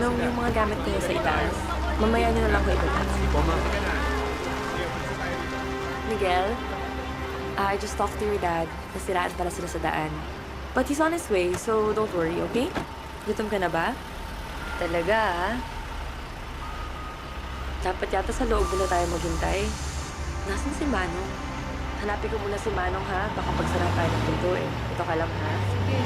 Manong, yung mga gamit ko sa itaas. Mamaya nyo na lang ko ibalik. Miguel, I just talked to your dad. Nasiraan pala sila sa daan. But he's on his way, so don't worry, okay? Gutom ka na ba? Talaga, ah? Dapat yata sa loob muna tayo maghintay. Nasaan si Manong? Hanapin ko muna si Manong, ha? Baka pagsara tayo ng pinto, eh. Ito ka lang, ha? Sige.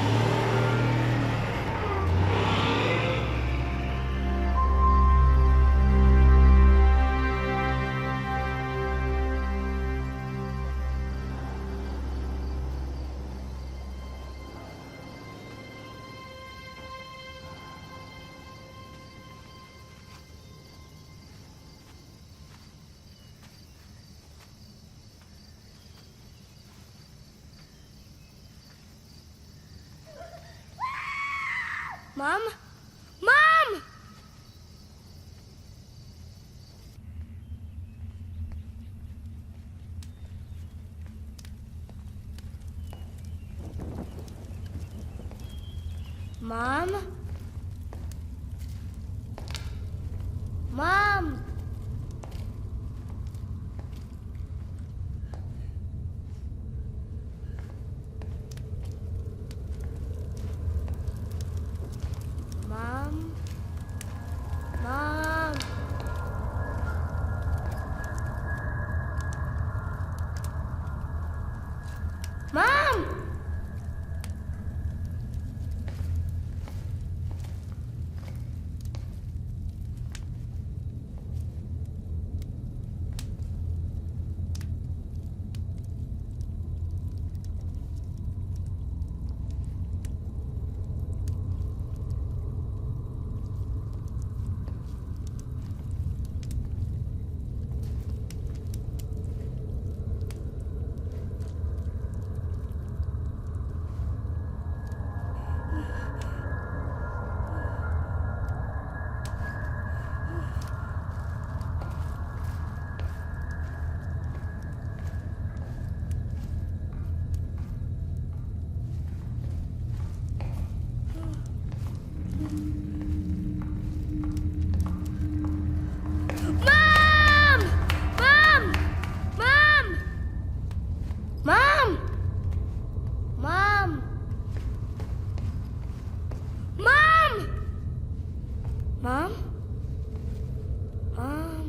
Mom? Mom! Mom? Mom! Mom? Mom? Mom! Mom! Mom! Mom! Mom! Mom! Mom! Mom? Mom?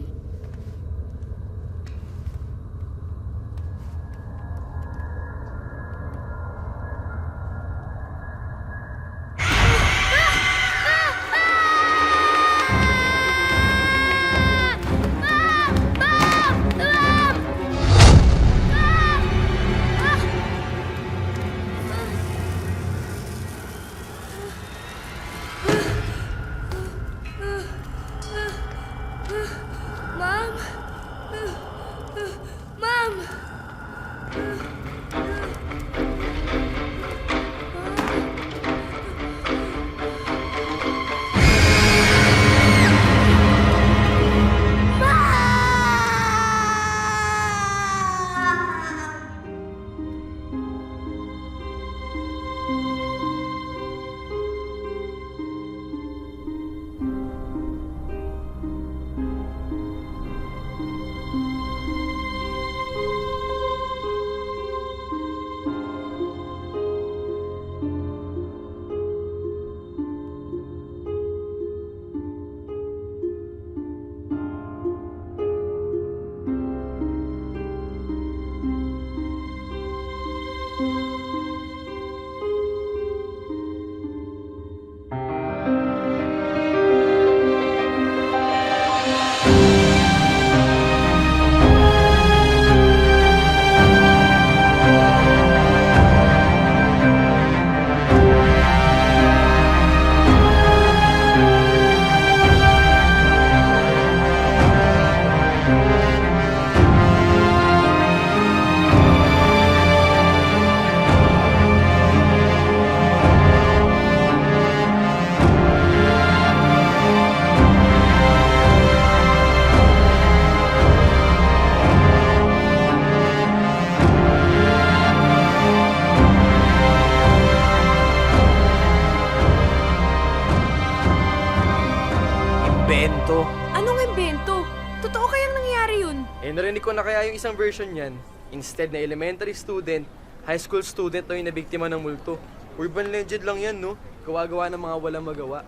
imbento. Anong imbento? Totoo kayang nangyari yun? Narinig ko na kaya yung isang version niyan. Instead na elementary student, high school student na yung nabiktima ng multo. Urban legend lang yan, no? Gawa-gawa ng mga walang magawa.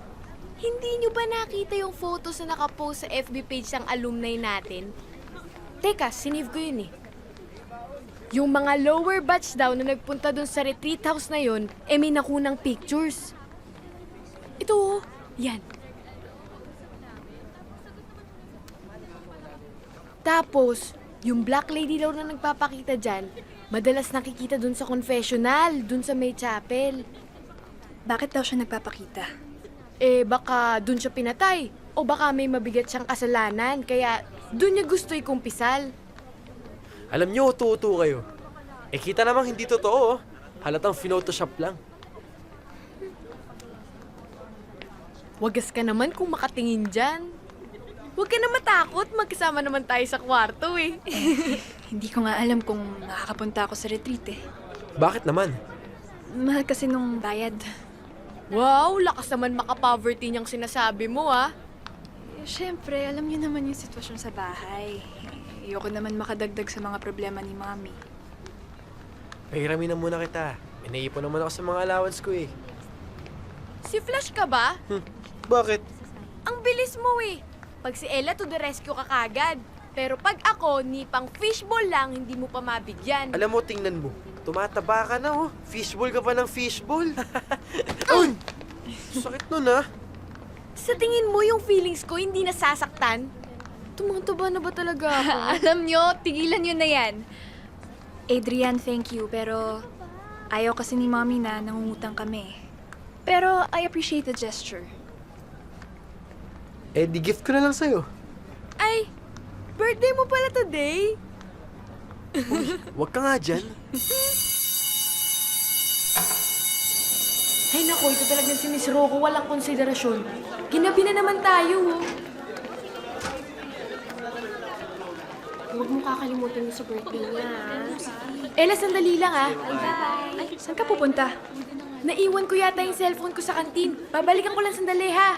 Hindi nyo ba nakita yung photos na nakapost sa FB page ng alumni natin? Teka, sinave ko yun eh. Yung mga lower batch daw na nagpunta dun sa retreat house na yun, may nakunang pictures. Ito, yan. Tapos, yung black lady daw na nagpapakita dyan, madalas nakikita dun sa confessional, dun sa may chapel. Bakit daw siya nagpapakita? Baka dun siya pinatay. O baka may mabigat siyang kasalanan, kaya dun niya gusto ikumpisal. Alam nyo, utu-utu kayo. Kita namang hindi totoo, oh. Halatang photoshop lang. Wagas ka naman kung makatingin dyan. Huwag ka na matakot, magkasama naman tayo sa kwarto eh. Hindi ko nga alam kung makakapunta ako sa retreat eh. Bakit naman? Mahal kasi nung bayad. Wow, lakas naman maka-poverty niyang sinasabi mo ah. Siyempre, alam niyo naman yung sitwasyon sa bahay. Ayoko naman makadagdag sa mga problema ni Mami. Pahiramin na muna kita. Inaipon naman ako sa mga allowance ko eh. Si Flash ka ba? Bakit? Ang bilis mo eh. Pag si Ella to the rescue ka kagad. Pero pag ako, ni pang fishball lang, hindi mo pa mabigyan. Alam mo, tingnan mo. Tumataba ka na, oh. Fishball ka pa ng fishball. Uy! Sakit nun, ah. Sa tingin mo yung feelings ko hindi nasasaktan? Tumataba na ba talaga ako? Alam niyo, tigilan niyo na yan. Adrian, thank you, pero ayaw kasi ni Mommy na nangungutang kami. Pero I appreciate the gesture. Di gift ko na lang sa'yo. Ay, birthday mo pala today? Huwag ka nga dyan. Ay nako, ito talagang si Miss Rocco, walang konsiderasyon. Ginabi na naman tayo, oh. Huwag mo kakalimutan mo sa birthday niya, Ella, sandali lang, ah. Ay, saan ka pupunta? Naiwan ko yata yung cellphone ko sa kantin. Babalikan ko lang sandali, ha?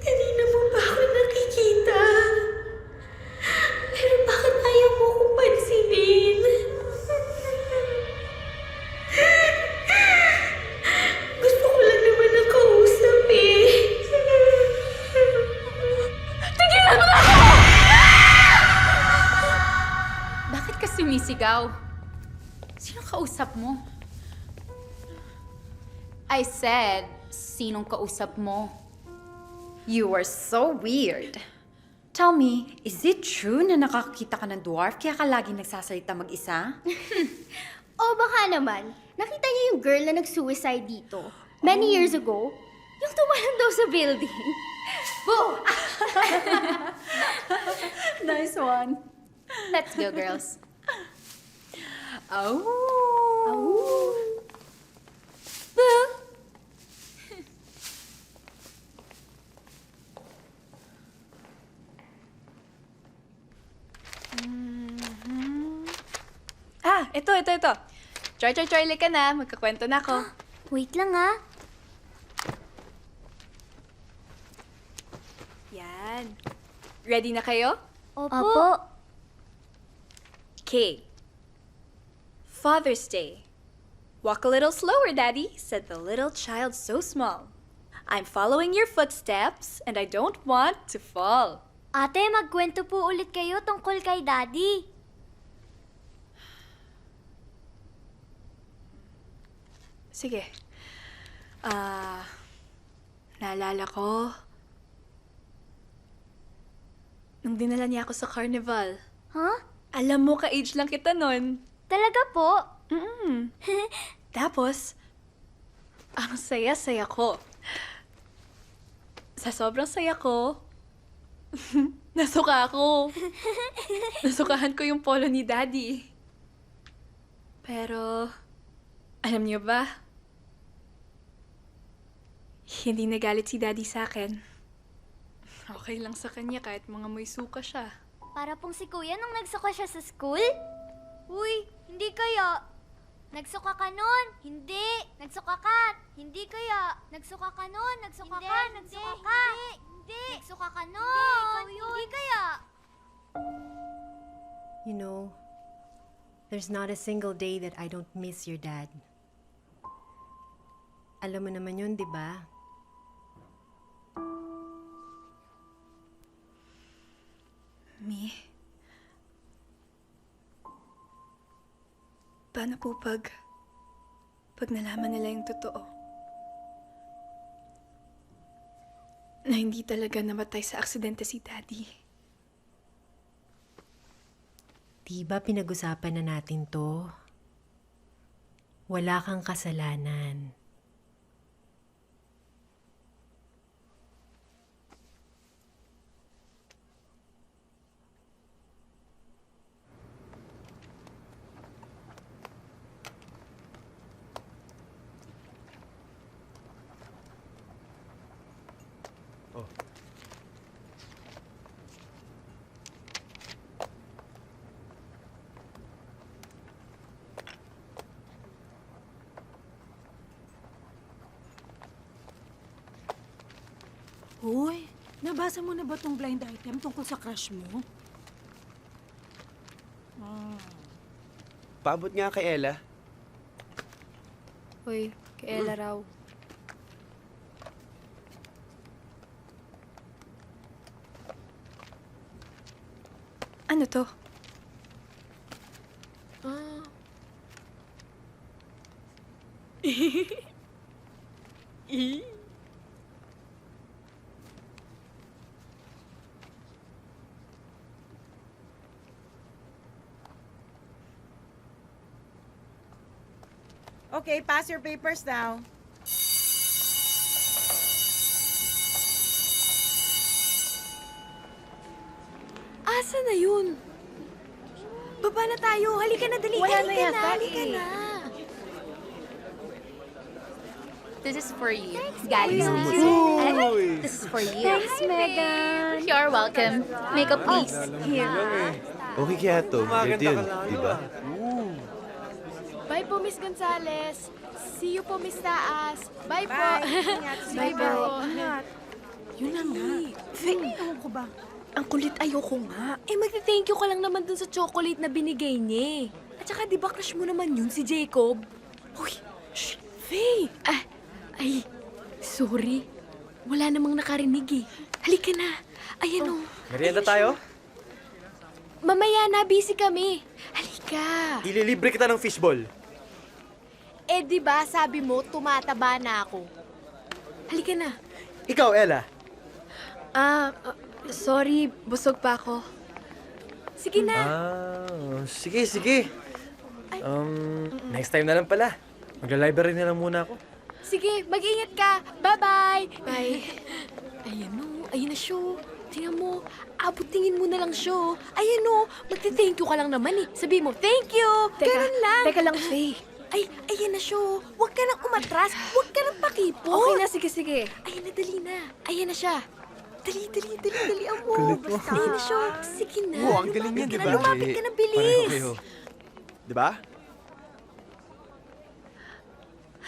Kanina mo ba ako nakikita? Pero bakit ayaw mo kong pansinin? Gusto ko lang naman ang kausap eh. Tigilan mo na ako! Bakit ka sumisigaw? Sino kausap mo? I said, sinong kausap mo? You are so weird. Tell me, is it true na nakakita ka ng dwarf kaya ka laging nagsasalita mag-isa? O baka naman, nakita niyo yung girl na nag-suicide dito many years ago? Yung tumalon daw sa building. Boom! Nice one. Let's go, girls. Oh. Ito. Charlie ka na. Magkakwento na ako. Wait lang ah. Yan. Ready na kayo? Opo. Okay. Father's Day. Walk a little slower, Daddy, said the little child so small. I'm following your footsteps, and I don't want to fall. Ate, magkwento po ulit kayo tungkol kay Daddy. Sige. Naalala ko, nung dinala niya ako sa carnival. Huh? Alam mo, ka-age lang kita nun. Talaga po? Tapos, ang saya-saya ko. Sa sobrang saya ko, nasuka ako. Nasukahan ko yung polo ni Daddy. Pero, alam niyo ba? Hindi nagalit si Daddy sa akin. Okay lang sa kanya kahit mga may suka siya. Para pong si Kuya nung nagsuka siya sa school? Uy, hindi kaya. Nagsuka ka nun? Hindi. Nagsuka ka? Hindi kaya. Nagsuka ka nun? Nagsuka ka? Nagsuka ka? Hindi. Nagsuka ka nun? Hindi kaya. You know, there's not a single day that I don't miss your dad. Alam mo naman yun, di ba? Mi? Paano po pag nalaman nila yung totoo? Na hindi talaga namatay sa aksidente si Daddy. Di ba pinag-usapan na natin to? Wala kang kasalanan. Hoy, nabasa mo na ba tong blind item tungkol sa crush mo? Paabot nga kay Ella. Uy, kay Ella raw. Ano to? Okay, pass your papers now. Asa na yun? Baba na tayo. Halika na, dali. Wala na Halika yata halika eh. na. This is for you. Galing sa Uy! This is for you. Thanks, Megan. You're welcome. Makeup, please. Okay kaya to. Ganito yun, di ba? Bye po, Miss Gonzales. See you po, Miss Taas. Bye po. Bye po. Yun na nga. Ewan ko ba? Ang kulit, ayoko nga. Eh, magte-thank you ka lang naman dun sa chocolate na binigay niya. At saka, di ba crush mo naman yun, si Jacob? Uy, shh, Faye! Ay, sorry. Wala namang nakarinig eh. Halika na. Ayan o. Merienda tayo? Mamaya na, busy kami. Halika. Ililibre kita ng fishball. Eh, di ba sabi mo, tumataba na ako. Halika na. Ikaw, Ella. Sorry, busog pa ako. Sige na. Sige, sige. Next time na lang pala. Magla-library na lang muna ako. Sige, mag-ingat ka. Bye-bye. Bye. Ayan o. Ayan na siya. Tingnan mo. Abot tingin mo na lang siya. Ayan o. Magte-thank you ka lang naman eh. Sabi mo, thank you. Ganun lang. Teka lang, Faye. Ay, ayan na siya. Huwag ka nang umatras. Huwag ka nang pakipo. Okay na, sige. Ayan na, dali na. Ayan na siya. Dali, mo. Kulit mo. Ayan na siya. Sige na. Oo, ang galing niya, Lumapit di ka ba? na, lumapit ka na, bilis. Di ba?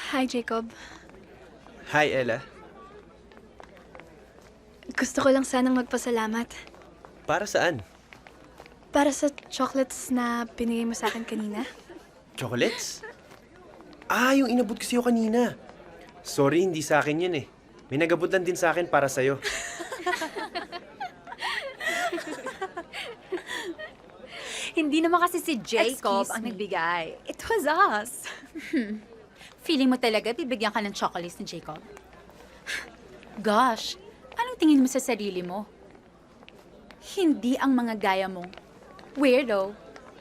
Hi, Jacob. Hi, Ella. Gusto ko lang sanang magpasalamat Para saan? para sa chocolates na binigay mo sa akin kanina. Chocolates? Yung inabot ko sa'yo kanina. Sorry, hindi sa akin yun eh. May nagabutan din sa akin para sa'yo. Hindi naman kasi si Jacob Excuse ang me. nagbigay. It was us. Feeling mo talaga bibigyan ka ng chocolates ni Jacob? Gosh, anong tingin mo sa sarili mo? Hindi ang mga gaya mong weirdo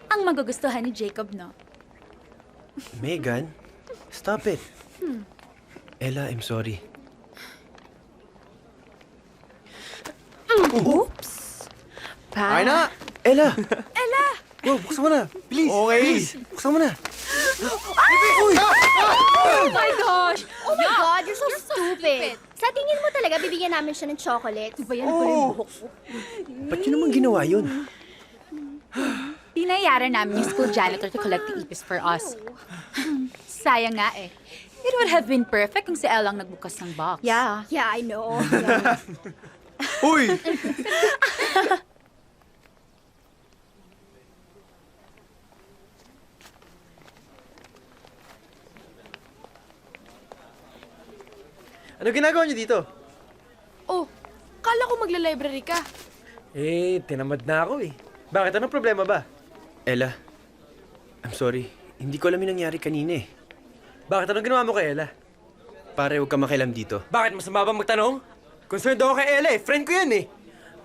ang magugustuhan ni Jacob, no? Megan, stop it. Ella, I'm sorry. Oops! Ay na! Ella! Wow, buksan mo na! Please! Okay! Please! Buksan mo na! Oh my God, you're so stupid. Sa tingin mo talaga, bibigyan namin siya ng chocolates? Diba yan? Ba't yun naman ginawa yun? Pinayaran namin yung school janitor to collect the ipis for us. Sayang nga eh. It would have been perfect kung si Elle ang nagbukas ng box. Yeah. Yeah, I know. Uy! Ano ginagawa niyo dito? Oh, kala ko magla-library ka. Eh, tinamad na ako eh. Bakit? Anong problema ba? Ella, I'm sorry. Hindi ko alam yung nangyari kanina eh. Bakit? Anong ginawa mo kay Ella? Pare, huwag ka makialam dito. Bakit? Masama ba magtanong? Concerned ako kay Ella eh. Friend ko yan eh.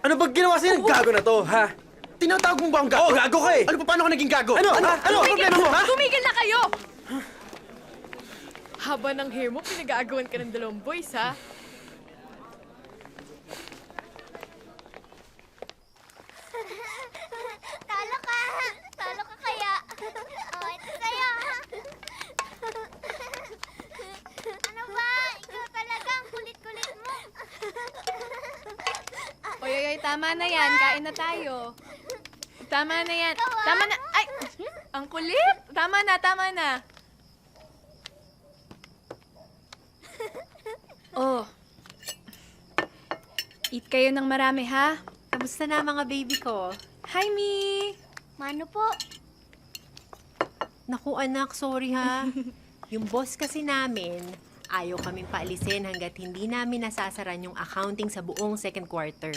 Ano ba ginawa sa'yo ng gago na to, ha? Tinatawag mo ba ang gago? Oo, gago ka eh! Ano pa, paano ka naging gago? Ano? Ha? Ano? Problema mo, ha? Tumigil na kayo! Haba ng hair mo, pinag-aagawan ka ng dalawang boys, ha? Talo ka! Talo ka kaya? Oh, ito sa'yo! Ano ba? Ikaw talaga, ang kulit-kulit mo! Oy, tama na yan. Kain na tayo. Tama na yan. Tama na. Ay! Ang kulit! Tama na, tama na. Oh. Eat kayo ng marami, ha? Kamusta na mga baby ko? Hi, Mi! Mano po? Naku anak, sorry ha. Yung boss kasi namin, ayaw kaming paalisin hanggat hindi namin nasasaran yung accounting sa buong second quarter.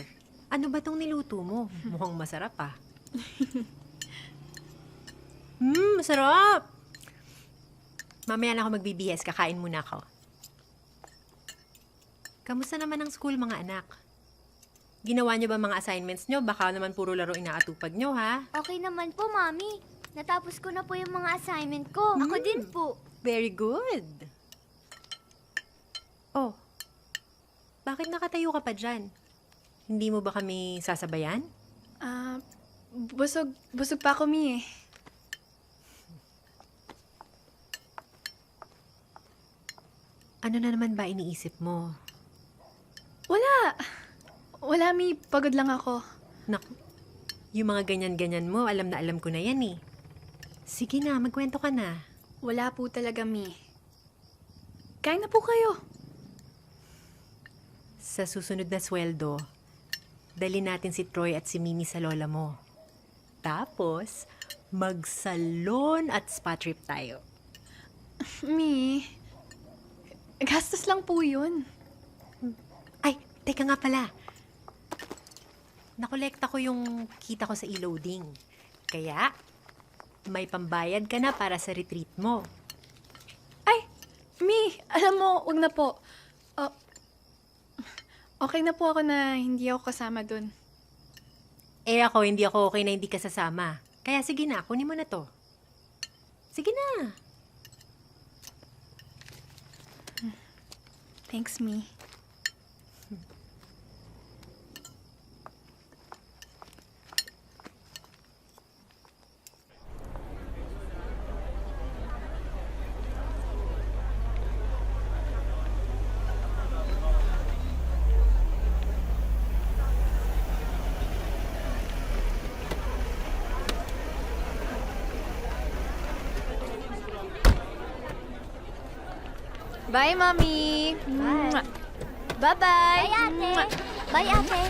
Ano ba tong niluto mo? Mukhang masarap ah. Masarap! Mamaya na ako magbibihis, kakain muna ako. Kamusta naman ang school, mga anak? Ginawa niyo ba mga assignments niyo? Baka naman puro laro inaatupag niyo, ha? Okay naman po, Mami. Natapos ko na po yung mga assignment ko. Ako din po. Very good. Oh, bakit nakatayo ka pa dyan? Hindi mo ba kami sasabayan? Busog pa ako, Mi, eh. Ano na naman ba iniisip mo? Wala, Mi. Pagod lang ako. Naku, yung mga ganyan-ganyan mo, alam na alam ko na yan eh. Sige na, magkwento ka na. Wala po talaga, Mi. Kain na po kayo. Sa susunod na sweldo, dali natin si Troy at si Mimi sa lola mo. Tapos, magsalon at spa trip tayo. Mi, gastos lang po yun. Ay, teka nga pala. Nakolekta ko yung kita ko sa e-loading. Kaya, may pambayad ka na para sa retreat mo. Ay, Mi, alam mo, wag na po. Okay na po ako na hindi ako kasama dun. Eh ako, hindi ako okay na hindi ka sasama. Kaya sige na, kunin mo na to. Sige na. Thanks, Mi. Bye, Mami. Bye. Bye-bye. Bye, ate. Bye, ate.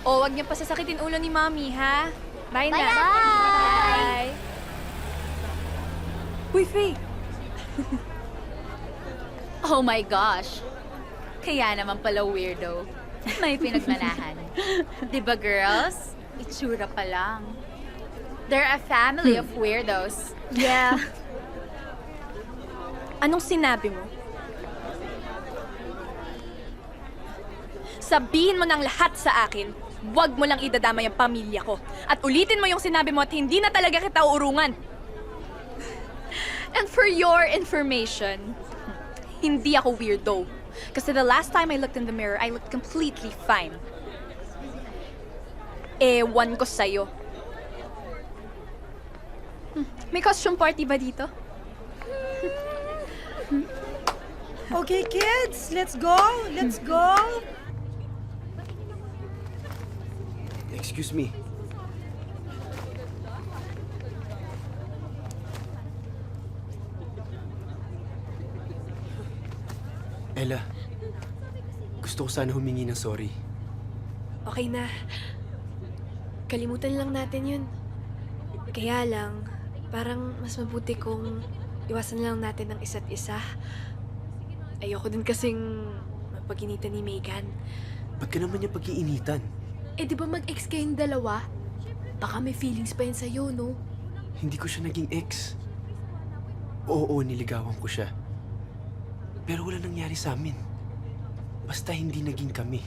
Oh, wag niyo pa sasakitin ulo ni Mami, ha? Bye, Bye, na. ate. Bye. Uy, Faye. Oh my gosh. Kaya naman pala weirdo. May pinagmanahan. Diba, girls? Itsura pa lang. They're a family of weirdos. Yeah. Anong sinabi mo? Sabihin mo ng lahat sa akin, wag mo lang idadama yung pamilya ko. At ulitin mo yung sinabi mo at hindi na talaga kita uurungan. And for your information, hindi ako weirdo. Kasi the last time I looked in the mirror, I looked completely fine. Ewan ko sa'yo. May costume party ba dito? Okay, kids, let's go. Let's go. Excuse me. Ella, gusto ko sana humingi ng sorry. Okay na. Kalimutan lang natin yun. Kaya lang, parang mas mabuti kung iwasan lang natin ang isa't isa. Ayoko din kasing mapag-initan ni Megan. Ba't ka naman niya pag-iinitan? Eh di ba mag-ex kayong dalawa? Baka may feelings pa yun sa'yo, no? Hindi ko siya naging ex. Oo, niligawan ko siya. Pero wala nangyari sa amin. Basta hindi naging kami.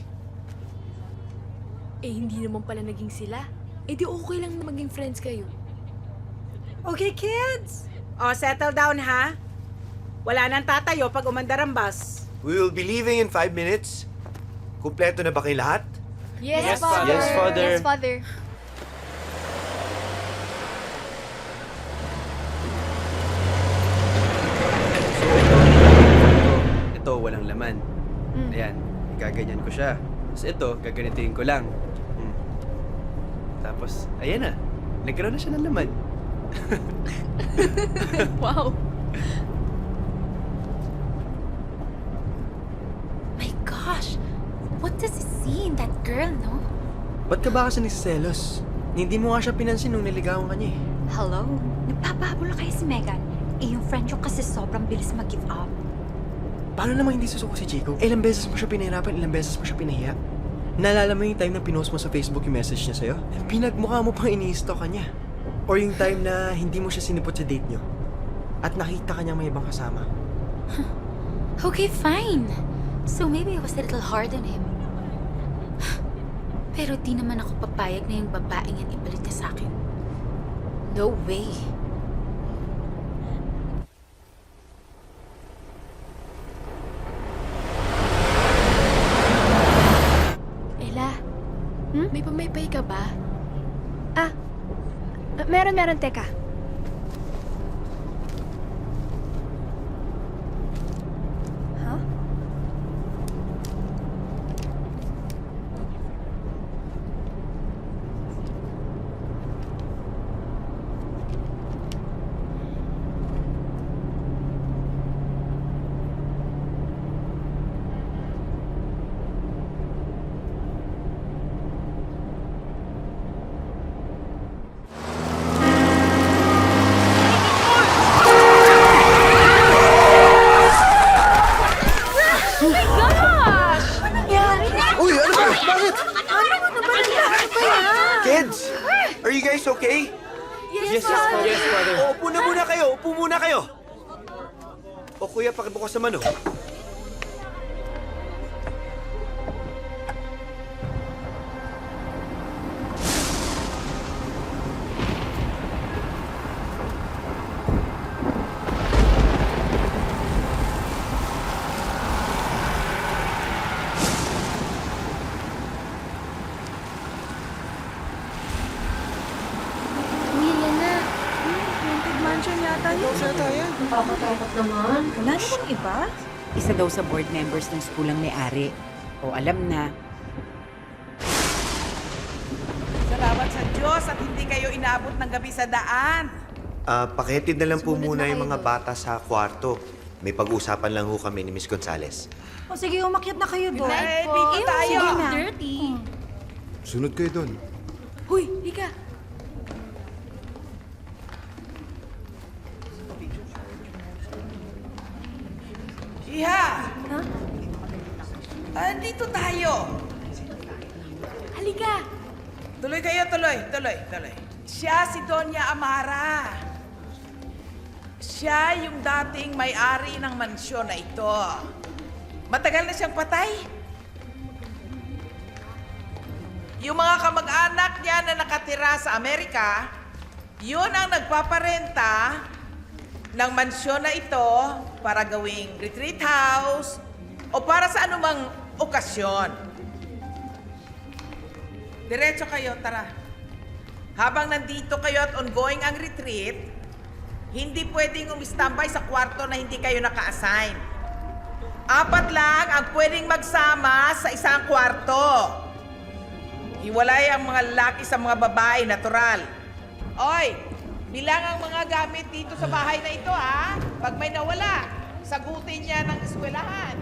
Eh hindi naman pala naging sila. Eh di okay lang na maging friends kayo. Okay, kids. Oh, settle down, ha? Wala nang tatayo pag umandar ang bus. We will be leaving in 5 minutes. Kumpleto na ba kayo lahat? Yes, Father. Yes, Father. Yes, Father. Ito, walang laman. Ayan, gaganyan ko siya. Tapos ito, gaganitin ko lang. Tapos, ayan na. Nagkaroon na siya ng laman. Wow. My gosh! What does he see in that girl, no? Ba't ka ba kasi nagsiselos? Hindi mo nga siya pinansin nung niligawan ka niya eh. Hello? Nagpapahabol na kayo si Megan. Eh, yung friend yung kasi sobrang bilis mag-give up. Paano naman hindi susuko si Chico? Ilang beses mo siya pinahirapan, ilang beses mo siya pinahiya. Naalala mo yung time na pinost mo sa Facebook yung message niya sa'yo? Pinagmukha mo pang ini-stalk ka niya. Or yung time na hindi mo siya sinipot sa date niyo. At nakita ka niyang may ibang kasama. Okay, fine. So maybe I was a little hard on him. Pero di naman ako papayag na yung babaeng yan ibalik niya sa akin. No way. Ella, may pamaypay ka ba? Meron, teka. Huh? Uy, ano ba? Bakit? Kids! Are you guys okay? Yes, Father. O, upo na muna kayo. Upo muna kayo. O kuya, pakibukas naman, oh. Wala namang iba. Isa daw sa board members ng school ang may-ari. O alam na. Salamat sa Diyos at hindi kayo inaabot ng gabi sa daan. Paketid na lang po muna yung mga bata sa kwarto. May pag-uusapan lang ho kami ni Miss Gonzales. O sige, umakyat na kayo doon. Ay, dito tayo. Dirty. Sunod kayo doon. Huy, Ika. Iha! Dito tayo. Halika. Tuloy kayo, tuloy. Siya si Doña Amara. Siya yung dating may-ari ng mansyon na ito. Matagal na siyang patay. Yung mga kamag-anak niya na nakatira sa Amerika, yun ang nagpaparenta ng mansyon na ito para gawing retreat house o para sa anumang okasyon. Diretso kayo, tara. Habang nandito kayo at ongoing ang retreat, hindi pwedeng umistambay sa kwarto na hindi kayo naka-assign. 4 lang ang pwedeng magsama sa isang kwarto. Hiwalay ang mga lalaki sa mga babae, natural. Oy, bilang ang mga gamit dito sa bahay na ito, ha? Pag may nawala, sagutin niya ng eskwelahan.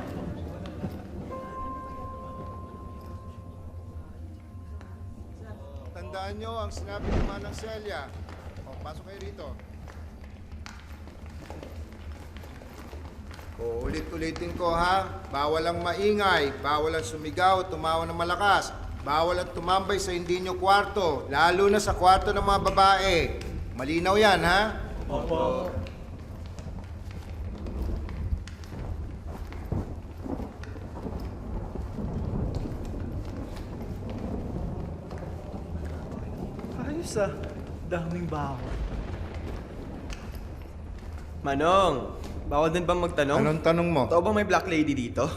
Tandaan nyo ang sinabi ni Manang Celia. O, pasok kayo rito. O, ulit-ulitin ko ha. Bawal ang maingay, bawal ang sumigaw, tumawa ng malakas. Bawal ang tumambay sa hindi nyo kwarto, lalo na sa kwarto ng mga babae. Malinaw yan, ha? Opo. Ayos ah. Daming bawal. Manong, bawal din bang magtanong? Anong tanong mo? Totoo bang may black lady dito?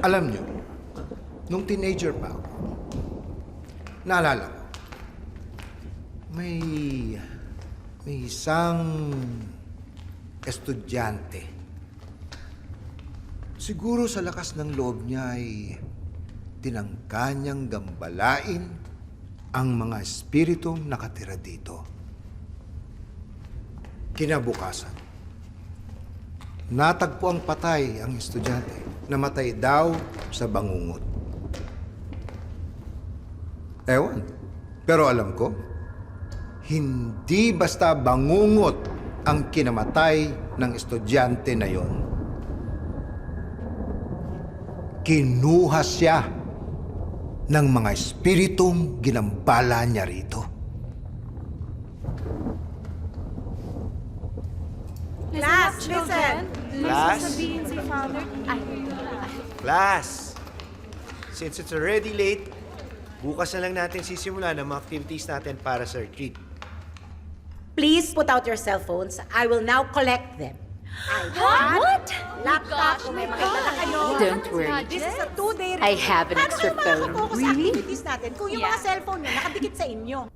Alam nyo, nung teenager pa ako, naalala ko, may isang estudyante. Siguro sa lakas ng loob niya ay tinangka niyang gambalain ang mga espiritong nakatira dito. Kinabukasan, natagpo ang patay ang estudyante. Namatay daw sa bangungot. Ewan. Pero alam ko, hindi basta bangungot ang kinamatay ng estudyante na yon. Kinuha siya ng mga espiritong ginambala niya rito. Class, listen! Class? Class! Since it's already late, bukas na lang natin sisimula ng mga activities natin para sa retreat. Please put out your cell phones. I will now collect them. What? Laptop, kung may makita na kayo. Don't worry. This is a 2-day I have an extra phone. Sa activities natin kung yung mga cellphone nyo nakadikit sa inyo.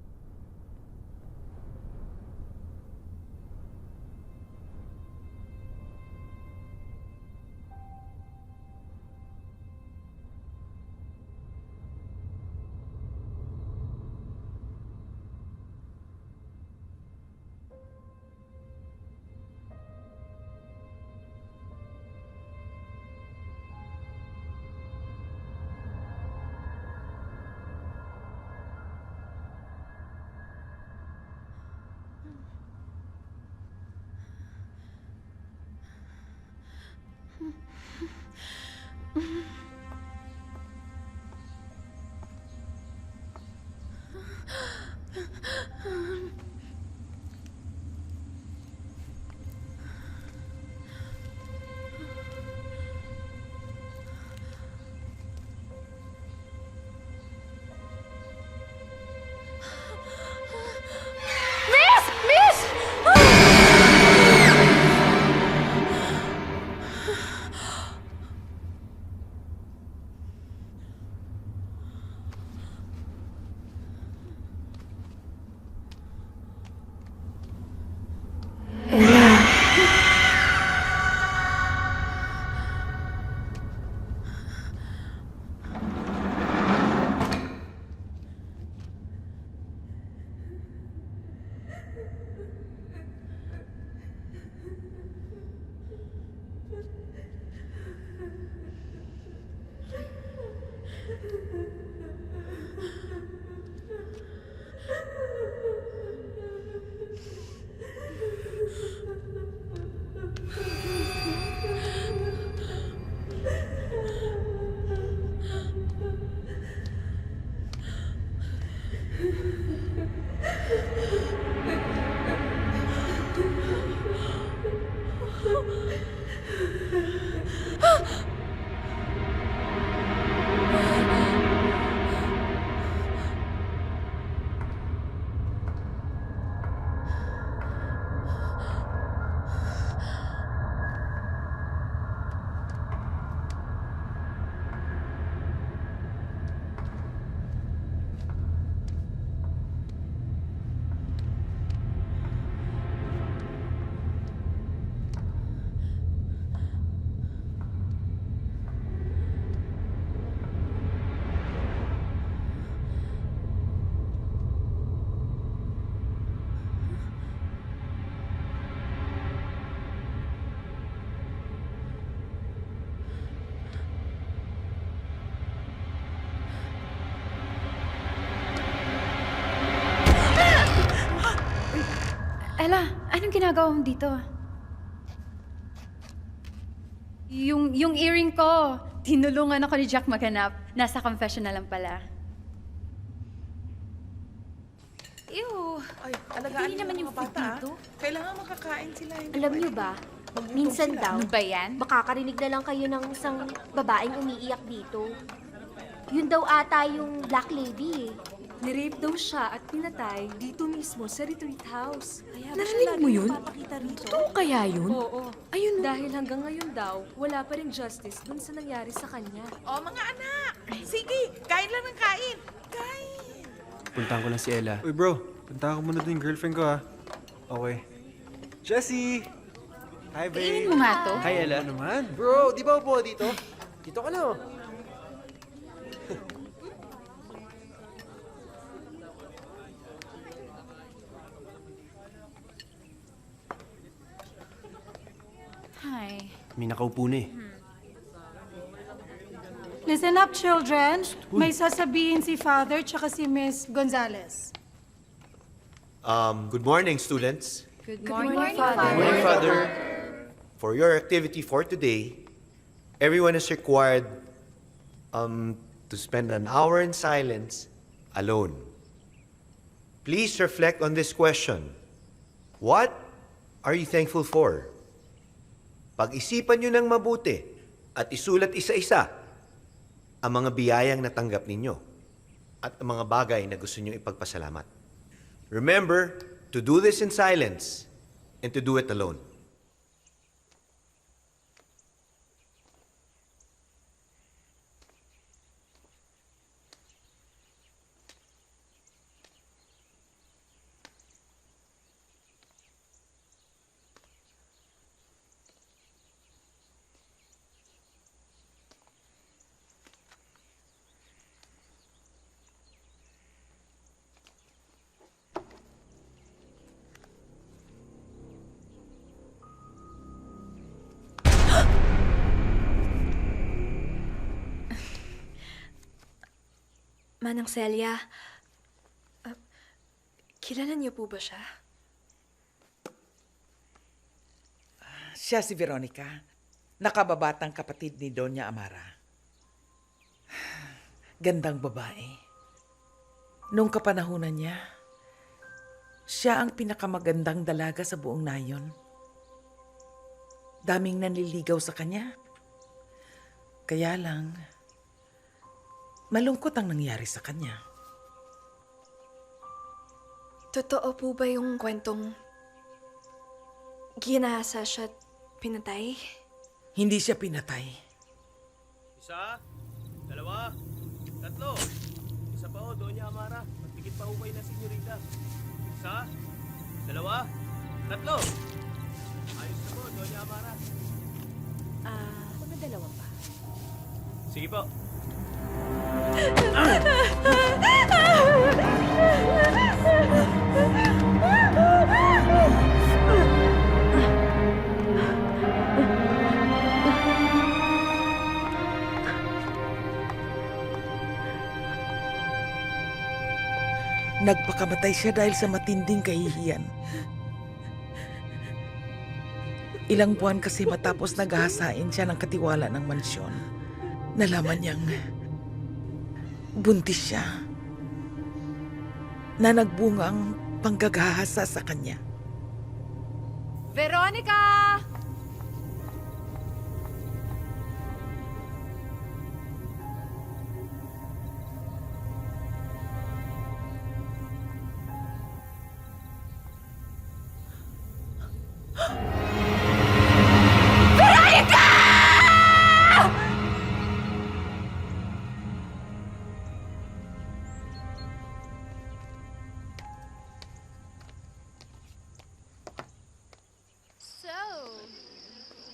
Ella, anong ginagawa mo dito? Yung earring ko, tinulungan ako ni Jack maghanap. Nasa confessional lang pala. Ew. Ay, alagaan Hindi niyo naman ang yung mga food bata. dito. Kailangan makakain sila. Hindi Alam pwede. niyo ba, minsan sila. daw, Ano ba yan? makakarinig na lang kayo ng isang babaeng umiiyak dito. Yun daw ata yung Black Lady eh. Nirape daw siya at pinatay dito mismo sa retreat house. Kaya Narinig mo yun? Papakita rito. Totoo kaya yun? Oo. Ayun. Dahil hanggang ngayon daw, wala pa rin justice dun sa nangyari sa kanya. Oh, mga anak! Sige, kain lang ng kain. Kain! Puntahan ko lang si Ella. Uy bro, punta ko muna doon yung girlfriend ko ha. Okay. Jessie! Hi babe! Kainin mo nga to. Hi, Ella. Ano naman? Bro, di ba upo dito? Dito ka na oh. Hi. May nakaupo na eh. Listen up, children. May sasabihin si Father tsaka si Miss Gonzalez. Good morning, students. Good morning, Father. Good morning, Father. For your activity for today, everyone is required to spend an hour in silence alone. Please reflect on this question. What are you thankful for? Pag-isipan nyo ng mabuti at isulat isa-isa ang mga biyayang natanggap ninyo at ang mga bagay na gusto nyo ipagpasalamat. Remember to do this in silence and to do it alone. Manang Celia, kilala niyo po ba siya? Siya si Veronica, nakababatang kapatid ni Doña Amara. Gandang babae. Nung kapanahunan niya, siya ang pinakamagandang dalaga sa buong nayon. Daming nanliligaw sa kanya. Kaya lang, malungkot ang nangyari sa kanya. Totoo po ba yung kwentong ginahasa siya at pinatay? Hindi siya pinatay. Isa, dalawa, tatlo. Isa pa o, Doña Amara. Magpikit pa ukay na senyorita. Isa, dalawa, tatlo. Ayos na po, Doña Amara. Mga dalawa pa. Sige po. Nagpakamatay siya dahil sa matinding kahihiyan. Ilang buwan kasi matapos naghahasain siya ng katiwala ng mansyon. Nalaman niyang buntis siya na nagbunga ang panggaghahasa sa kanya. Veronica! So,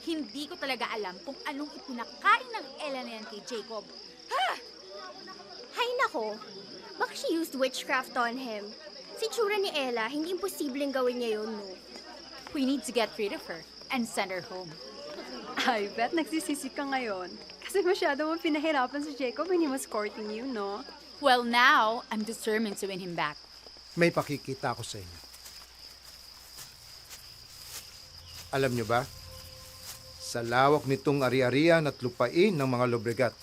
hindi ko talaga alam kung anong ipinakain ng Ella na yan kay Jacob. Hay nako, baka she used witchcraft on him. Si tsura ni Ella, hindi imposibleng gawin niya yun, no? We need to get rid of her and send her home. I bet nagsisisi ka ngayon. Kasi masyado mong pinahirapan si Jacob when he was courting you, no? Well, now, I'm determined to win him back. May pakikita ako sa inyo. Alam nyo ba? Sa lawak nitong ari-arian at lupain ng mga Lobregat,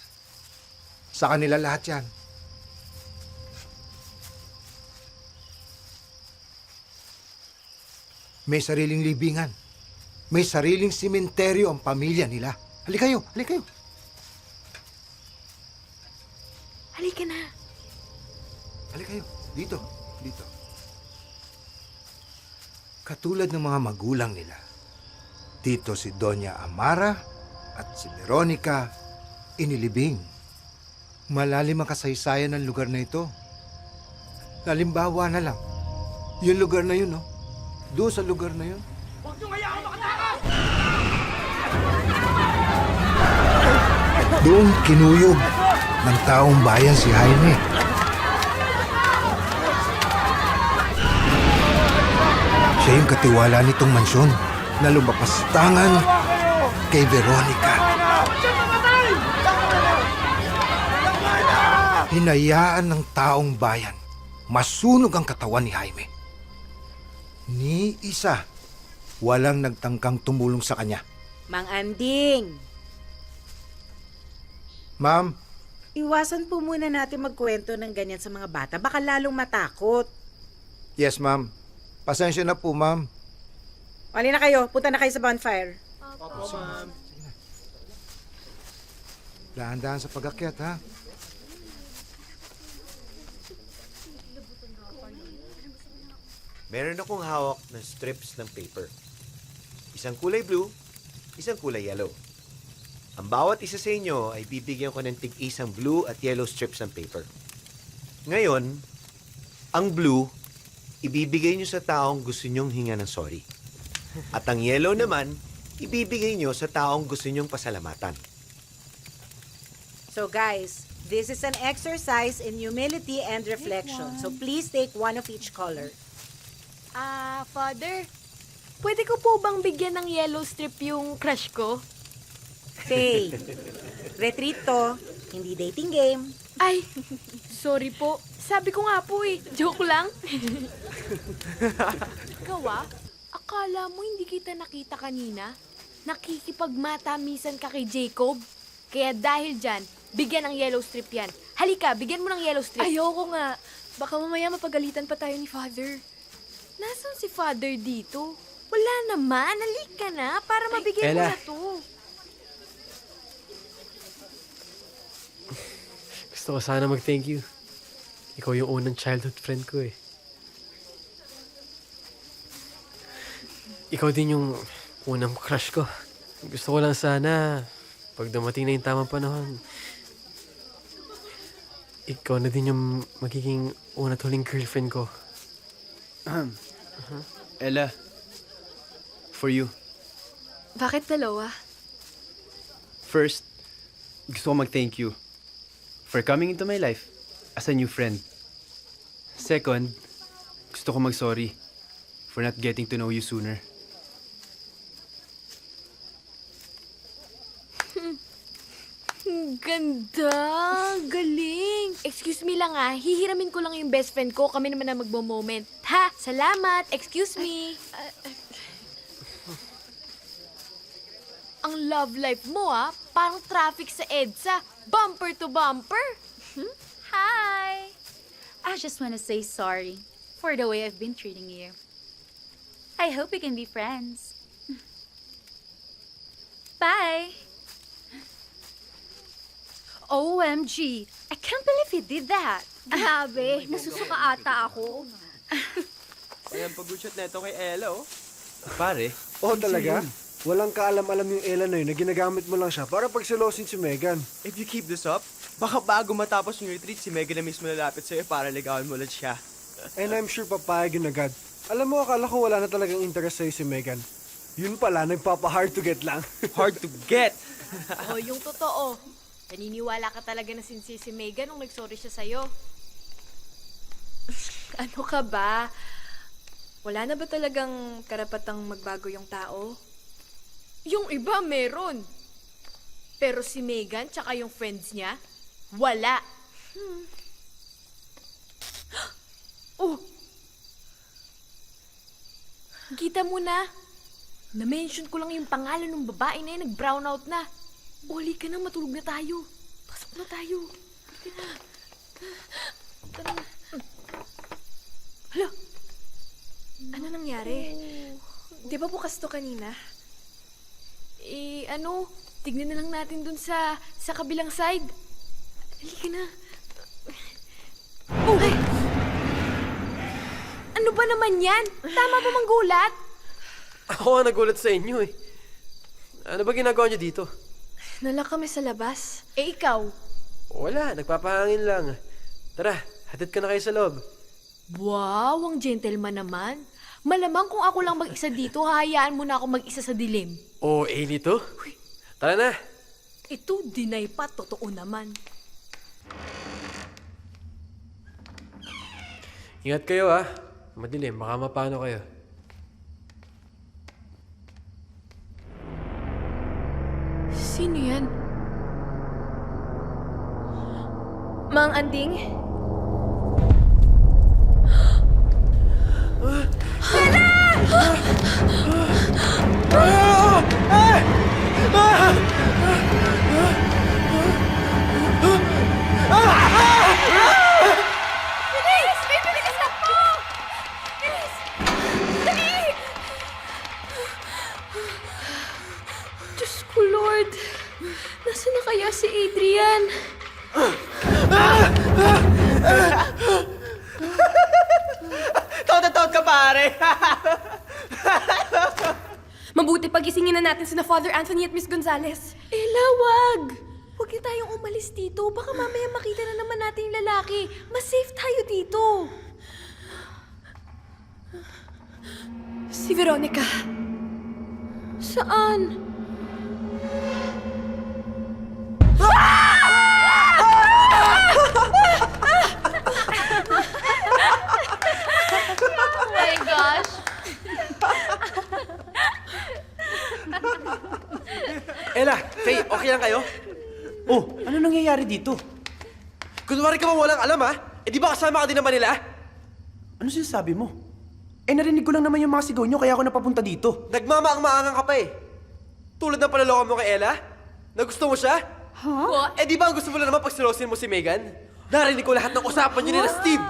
sa kanila lahat yan. May sariling libingan. May sariling simenteryo ang pamilya nila. Halika kayo, halika kayo. Halika na. Halika kayo. Dito, dito. Katulad ng mga magulang nila, dito si Doña Amara at si Veronica inilibing. Malalim ang kasaysayan ng lugar na ito. Halimbawa na lang, yung lugar na yun, no? Doon sa lugar na yun. Huwag niyong hayaan makatakas! Doon kinuyog ng taong bayan si Jaime. Siya yung katiwala nitong mansyon na lumapastangan kay Veronica. Hinayaan ng taong bayan masunog ang katawan ni Jaime. Ni isa, walang nagtangkang tumulong sa kanya. Mang Anding, Ma'am, iwasan po muna natin magkwento ng ganyan sa mga bata. Baka lalong matakot. yes ma'am. Pasensya na po ma'am. Wali na kayo. Punta na kayo sa bonfire. Opo, ma'am. Dahan-dahan sa pag-akyat ha. Meron akong hawak na strips ng paper. Isang kulay blue, isang kulay yellow. Ang bawat isa sa inyo ay bibigyan ko ng tig-isang blue at yellow strips ng paper. Ngayon, ang blue, ibibigay nyo sa taong gusto nyong hinga ng sorry. At ang yellow naman, ibibigay nyo sa taong gusto nyong pasalamatan. So guys, this is an exercise in humility and reflection. So please take one of each color. Father, pwede ko po bang bigyan ng yellow strip yung crush ko? Faye, retreat to, hindi dating game. Ay, sorry po. Sabi ko nga po eh, joke lang. Ikaw akala mo hindi kita nakita kanina? Nakikipagmatamisan ka kay Jacob? Kaya dahil dyan, bigyan ng yellow strip yan. Halika, bigyan mo ng yellow strip. Ayoko nga. Baka mamaya mapagalitan pa tayo ni Father. Nasaan si Father dito? Wala naman, halika na para mabigyan mo Ella. na to. Gusto ko sana mag-thank you. Ikaw yung unang childhood friend ko eh. Ikaw din yung unang crush ko. Gusto ko lang sana, pag dumating na yung tamang panahon, ikaw na din yung magiging una at huling girlfriend ko. Ella, for you. Bakit dalawa? First, gusto ko mag-thank you for coming into my life as a new friend. Second, gusto ko mag-sorry for not getting to know you sooner. Ganda! Galing! Excuse me lang hihiramin ko lang yung best friend ko. Kami naman na magbo-moment. Ha! Salamat! Excuse me! Ang love life mo parang traffic sa EDSA. Bumper to bumper! Hi! I just want to say sorry for the way I've been treating you. I hope we can be friends. Bye! OMG! I can't believe he did that! Grabe, nasusuka ata ako. Ayan, pag-chat na ito kay Ella, oh. Pare, Oh, talaga? Walang kaalam-alam yung Ella na yun na ginagamit mo lang siya para pagselosin si Megan. If you keep this up, baka bago matapos yung retreat, si Megan na mismo lalapit sa'yo para ligawan mo ulit siya. And I'm sure papayag yun agad. Alam mo, akala ko wala na talagang interest sa'yo si Megan. Yun pala, nagpapa-hard to get lang. Hard to get! Yung totoo. Naniniwala ka talaga na sincere si Megan nung nagsorry siya sa'yo. Ano ka ba? Wala na ba talagang karapatang magbago yung tao? Yung iba meron. Pero si Megan tsaka yung friends niya, wala. Oh! Kita mo na. Na-mention ko lang yung pangalan ng babae na yun, nag-brown out na. Uli ka na, matulog na tayo. Pasok na tayo. Halika na. Tara na. Hala! Ano nangyari? Di ba bukas to kanina? Tignan na lang natin dun sa kabilang side. Halika na. Oh! Ay! Ano ba naman yan? Tama ba manggulat? Ako nga nagulat sa inyo eh. Ano ba ginagawa niyo dito? Nalak kami sa labas. Ikaw? Wala, nagpapahangin lang. Tara, hatid ka na kayo sa loob. Wow, ang gentleman naman. Malamang kung ako lang mag-isa dito, hahayaan mo na ako mag-isa sa dilim. Oh, nito? Tara na. Ito, deny pa, totoo naman. Ingat kayo ah. Madilim, baka mapano kayo. Sino yan? Mang Anding? Bilis! May bilis na po! Bilis! Dali! Diyos ko, Lord. Nasaan na kaya si Adrian? Taot ka, pare! Mabuti pagisingin na natin sina Father Anthony at Miss Gonzales. Ella, wag! Huwag na tayong umalis dito. Baka mamaya makita na naman natin yung lalaki. Mas safe tayo dito. Si Veronica. Saan? Oh my gosh. Ella, Faye, okay lang kayo? Oh, ano nangyayari dito? Kunwari ka ba walang alam ha? Eh di ba kasama ka din naman nila? Ano sinasabi mo? Eh narinig ko lang naman yung mga sigaw nyo kaya ako napapunta dito. Nagmamaang-maangang ka pa eh. Tulad ng panaloko mo kay Ella? Na gusto mo siya? What? Eh di ba ang gusto mo lang naman pagsilosin mo si Megan? Narinig ko lahat ng usapan niyo nila Steve.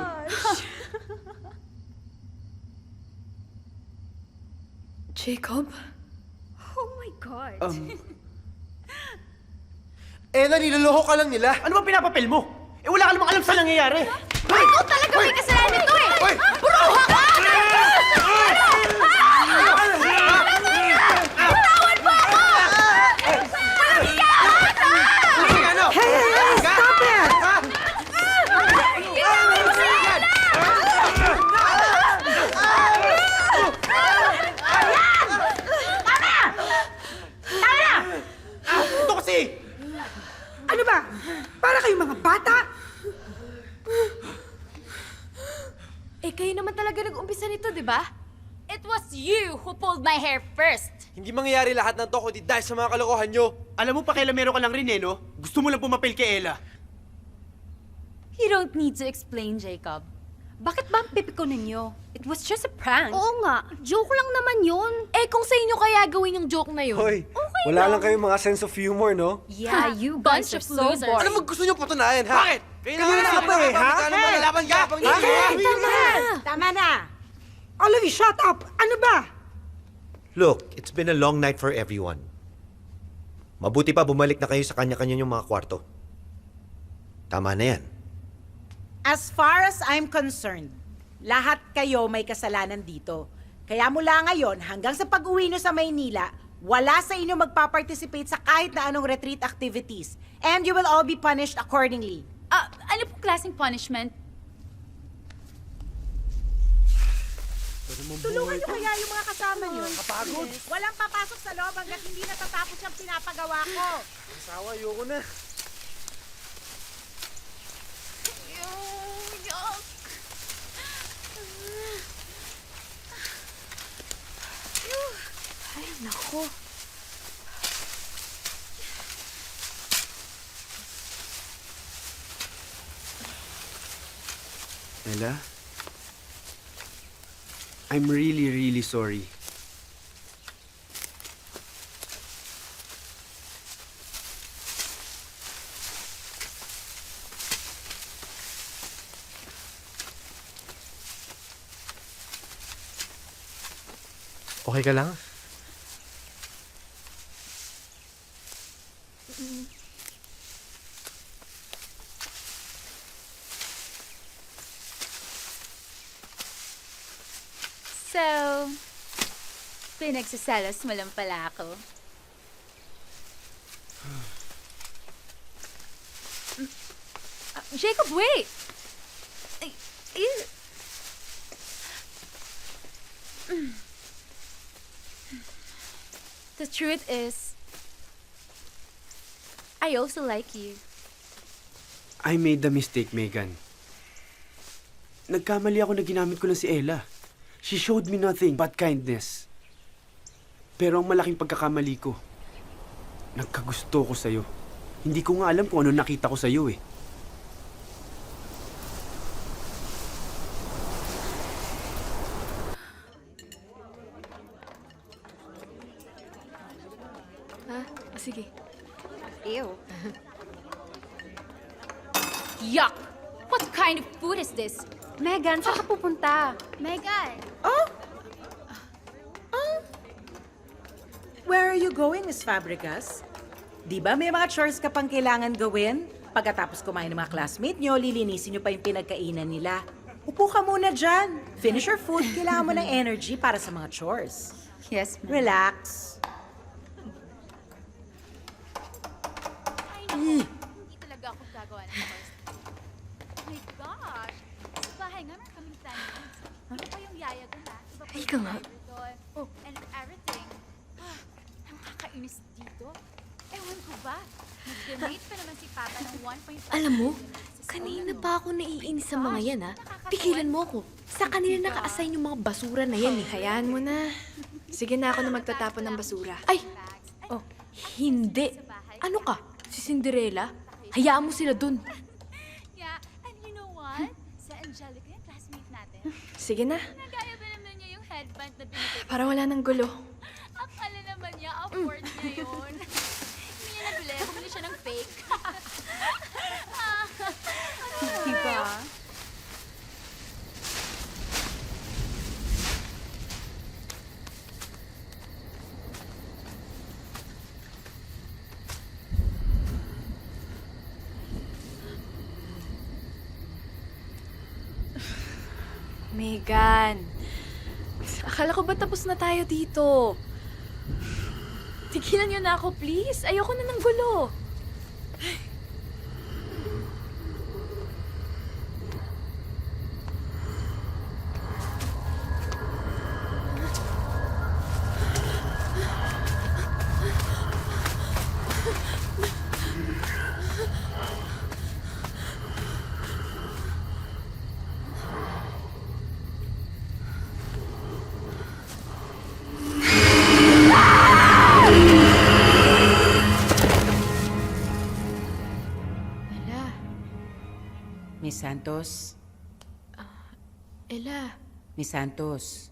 Jacob? Oh my God. Ella, niloloko ka lang nila. Ano ba pinapapil mo? Eh wala ka namang alam sa nangyayari. Ikaw talaga may kasalanan nito eh! Bruha ka! Bitawan mo ako! Stop it! Ito kasi! Ano ba? Para kayong mga bata? Eh, kayo naman talaga nag-umpisa nito, di ba? It was you who pulled my hair first. Hindi mangyayari lahat ng to kundi dahil sa mga kalokohan nyo. Alam mo pa meron ka lang rin eh, no? Gusto mo lang pumapil kay Ella. You don't need to explain, Jacob. Bakit ba ang pipiko ninyo? It was just a prank. Oo nga, joke lang naman yun. Eh, kung sa inyo kaya gawin yung joke na yun? Hoy, wala lang kayong mga sense of humor, no? Yeah, you guys are so boring. Ano mo gusto nyo patunayan, ha? Bakit? Kailangan na ba eh, ha? Malalaban ka! Tama na! All of you, shut up! Ano ba? Look, it's been a long night for everyone. Mabuti pa bumalik na kayo sa kanya-kanya yung mga kwarto. Tama na yan. As far as I'm concerned, lahat kayo may kasalanan dito. Kaya mula ngayon, hanggang sa pag-uwi nyo sa Maynila, wala sa inyo magpa-participate sa kahit na anong retreat activities. And you will all be punished accordingly. Ano po klaseng punishment? Tulungan nyo kaya yung mga kasama nyo. Kapagod. Walang papasok sa loob hanggat hindi natatapos yung pinapagawa ko. Asawa, ayoko na. Ay, nako. Ella? I'm really, really sorry. Okay ka lang? So, pinagsasalas mo lang pala ako. Jacob, wait! Ay, ew. The truth is, I also like you. I made the mistake, Megan. Nagkamali ako na ginamit ko lang si Ella. She showed me nothing but kindness. Pero ang malaking pagkakamali ko, nagkagusto ko sa'yo. Hindi ko nga alam kung ano nakita ko sa'yo eh. Sige. Ew. Yuck! What kind of food is this? Megan, saan ka pupunta? Megan! Where are you going, Miss Fabregas? Di ba may mga chores ka pang kailangan gawin? Pagkatapos kumain ng mga classmate nyo, lilinisin nyo pa yung pinagkainan nila. Upo ka muna dyan. Finish your food. Kailangan mo ng energy para sa mga chores. Yes, ma'am. Relax. Hindi talaga ako gagawa ng chores. Oh my gosh! Sa bahay nga meron kaming tenants. Ano pa yung yaya doon, ha? Iba pa Ay, yung ka nga. driver doon. Oh, and everything. Nakakainis dito. Ewan ko ba? Nag-donate pa naman si Papa ng 1.5 Alam mo, million sa kanina school. pa ako naiinis sa mga yan, ha? Pigilan mo ako. Sa kanila naka-assign yung mga basura na yan, eh. Hayaan mo na. Sige na ako na magtatapon ng basura. Ay! Oh, hindi. Ano ka? Si Cinderella? Hayaan mo sila dun. Yeah, and you know what? Si Angelica yung classmate natin. Sige na. Nagaya ba naman niya yung headband na binigay? Para wala ng gulo. Akala naman niya, afford niya yun. Hindi niya nabili, bumili siya ng fake. Diba? Megan, akala ko ba tapos na tayo dito? Tigilan niyo na ako, please. Ayoko na ng gulo. Miss Santos? Ella, Miss Santos?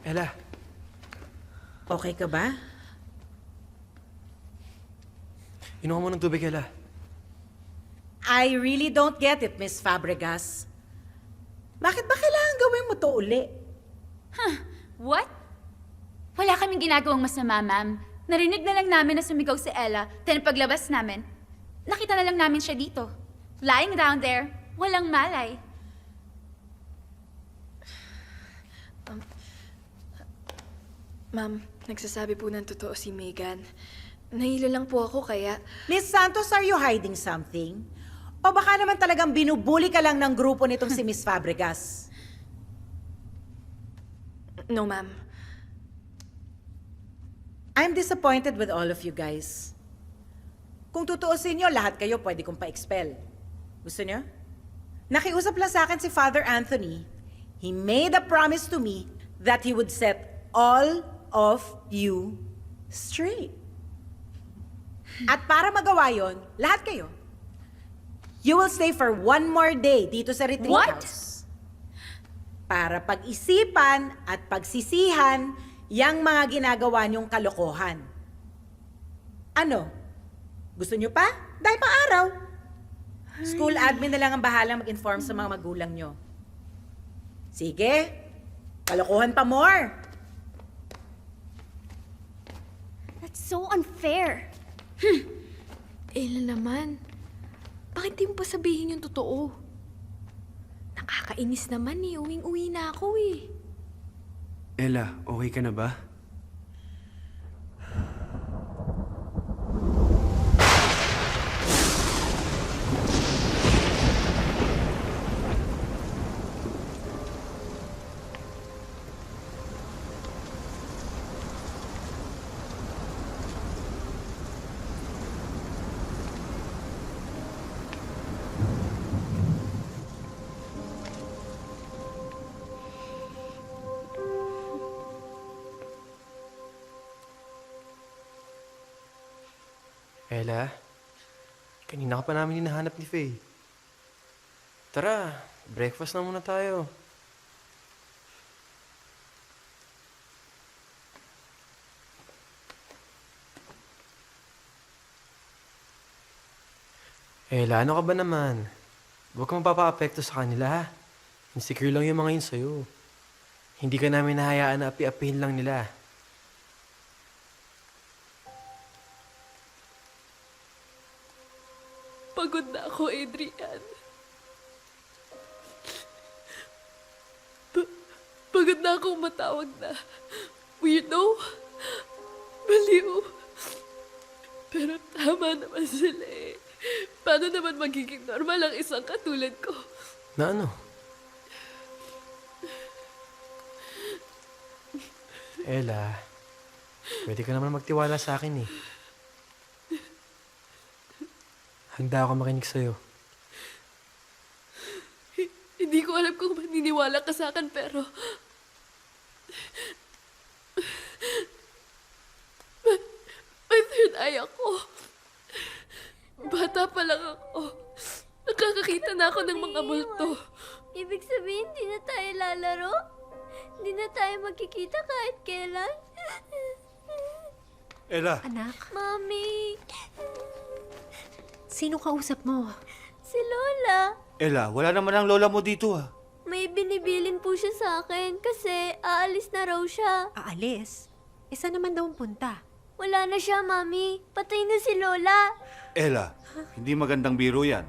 Ella, Okay ka ba? inuha mo ng tubig, Ella. I really don't get it, Miss Fabregas. Bakit ba kailangan gawin mo to uli? What? Wala kaming ginagawang masama, ma'am. Narinig na lang namin na sumigaw si Ella, then paglabas namin, nakita na lang namin siya dito. Lying down there, walang malay. Ma'am, nagsasabi po ng totoo si Megan. Nahilo lang po ako kaya... Miss Santos, are you hiding something? O baka naman talagang binubuli ka lang ng grupo nitong si Miss Fabregas? No, ma'am. I'm disappointed with all of you guys. Kung tutuusin nyo, lahat kayo pwede kong pa-expel. Gusto nyo? Nakiusap lang sa akin si Father Anthony. He made a promise to me that he would set all of you straight. At para magawa yon, lahat kayo, you will stay for one more day dito sa retreat What? house. Para pag-isipan at pagsisihan yang mga ginagawa niyong kalokohan. Ano? Gusto niyo pa? Dahil pa araw. School admin na lang ang bahalang mag-inform sa mga magulang nyo. Sige, kalokohan pa more. That's so unfair. Ella naman, bakit di mo pa sabihin yung totoo? Nakakainis naman eh, uwing-uwi na ako eh. Ella, okay ka na ba? Ella, kanina ka pa namin hinahanap ni Faye. Tara, breakfast na muna tayo. Ella, ano ka ba naman? Huwag kang mapapa-apekto sa kanila, ha? Insecure lang yung mga yun sa'yo. Hindi ka namin nahayaan na api-apihin lang nila. Pagod na ako, Adrian. Pagod na akong matawag na weirdo, baliw. Pero tama naman sila eh. Paano naman magiging normal ang isang katulad ko? Na ano? Ella, pwede ka naman magtiwala sa akin eh. Handa ako makinig sa'yo. Hindi ko alam kung maniniwala ka sa akin, pero... May third eye ako. Bata pa lang ako. Nakakakita na ako ng mga multo. Ibig sabihin, di na tayo lalaro? Di na tayo magkikita kahit kailan? Ella! Anak, Mami, sino kausap mo? si Lola. Ella, wala naman ang lola mo dito ah. May binibilin po siya sa akin kasi aalis na raw siya. Aalis? Saan naman daw ang punta? Wala na siya, Mami. Patay na si Lola. Ella, hindi magandang biro yan.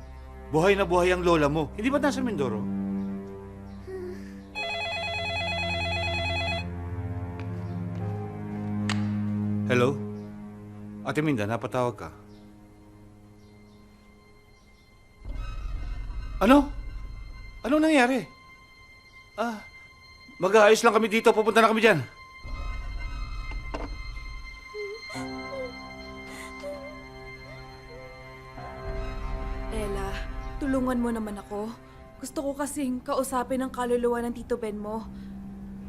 Buhay na buhay ang lola mo. Hindi ba nasa Mindoro? Hello? Ate Minda, napatawag ka. Ano? Anong nangyari? Mag-aayos lang kami dito. Pupunta na kami dyan. Ella, tulungan mo naman ako. Gusto ko kasing kausapin ang kaluluwa ng Tito Ben mo.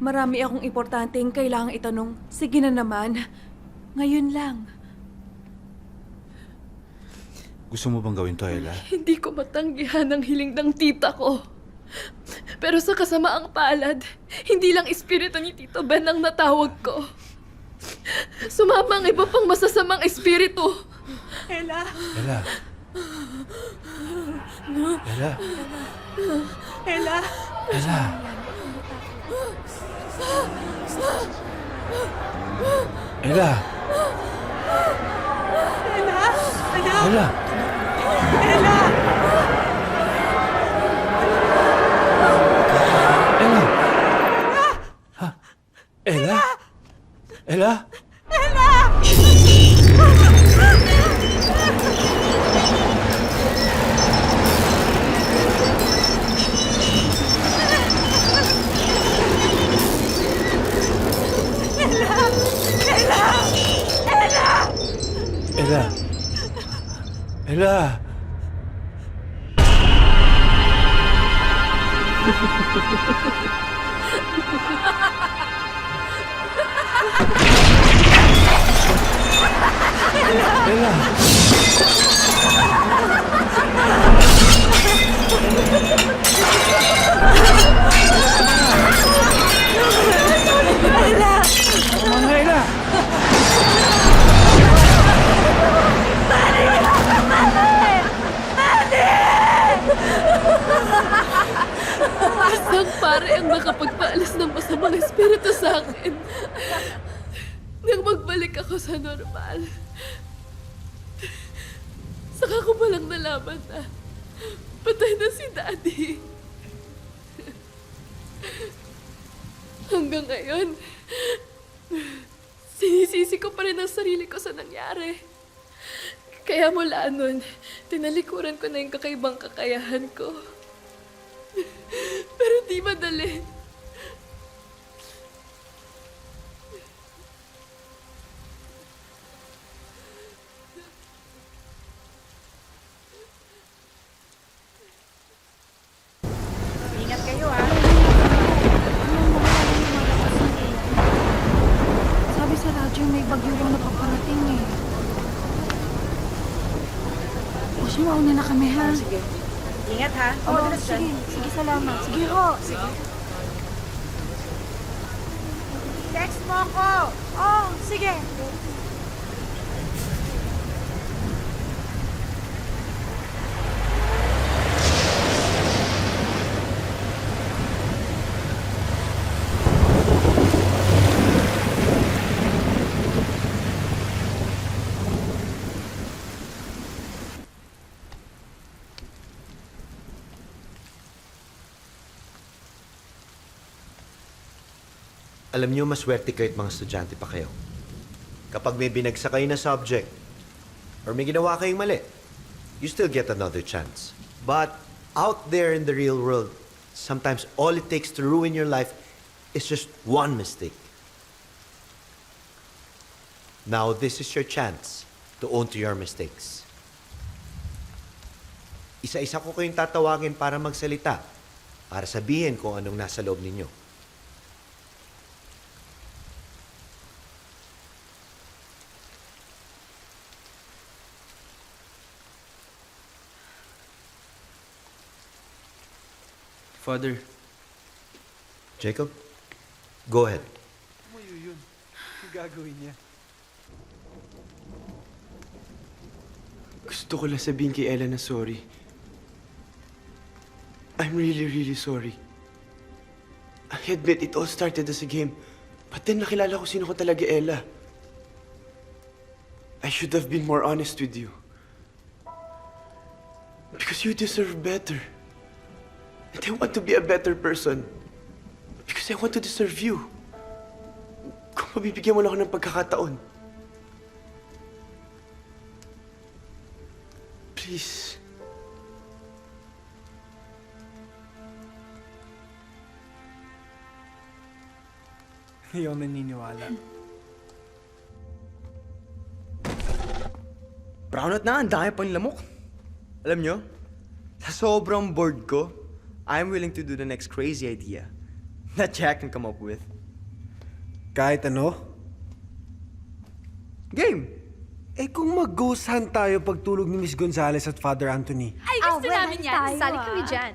Marami akong importanteng kailangang itanong. Sige na naman. Ngayon lang. Gusto mo bang gawin to, Ella? Hindi ko matanggihan ang hiling ng tita ko. Pero sa kasamaang palad, hindi lang espiritu ni Tito Ben ang natawag ko. Sumama ang iba pang masasamang espiritu. Ella! Ella! Ella! Ella! Ella! Ella! Ella! Ella! Ella! Ella! Ella! Ella! Mga Ella! Mali! normal. Saka ko palang nalaman na patay na si Daddy. Hanggang ngayon, sinisisi ko pa rin ang sarili ko sa nangyari. Kaya mula nun, tinalikuran ko na yung kakaibang kakayahan ko. Pero di madali. Ingat kayo, ha? Sabi sa radyo, may bagyo raw na paparating eh. Push mo, una na kami ha. Sige. Ingat, ha? Oo, sige. Sige, salamat. Sige ho. Sige. Text mo ako! Oh, sige. Alam niyo, maswerte kayo at mga estudyante pa kayo. Kapag may binagsak kayo na subject, or may ginawa kayong mali, you still get another chance. But out there in the real world, sometimes all it takes to ruin your life is just one mistake. Now, this is your chance to own to your mistakes. Isa-isa ko kayong tatawagin para magsalita, para sabihin kung anong nasa loob ninyo. Father. Jacob, go ahead. Ano yun? Yung gagawin niya. Gusto ko lang sabihin kay Ella na sorry. I'm really, really sorry. I admit it all started as a game, but then nakilala ko sino ko talaga Ella. I should have been more honest with you. Because you deserve better. And I want to be a better person. Because I want to deserve you. Kung mabibigyan mo lang ako ng pagkakataon. Please. Hindi ako naniniwala. Brownout na, ang dami pang lamok. Alam nyo, sa sobrang bored ko, I'm willing to do the next crazy idea that Jack can come up with. Kahit ano? Game! Eh kung mag-ghost hunt tayo pagtulog ni Miss Gonzales at Father Anthony. Ay, gusto namin yan. Sali kami dyan.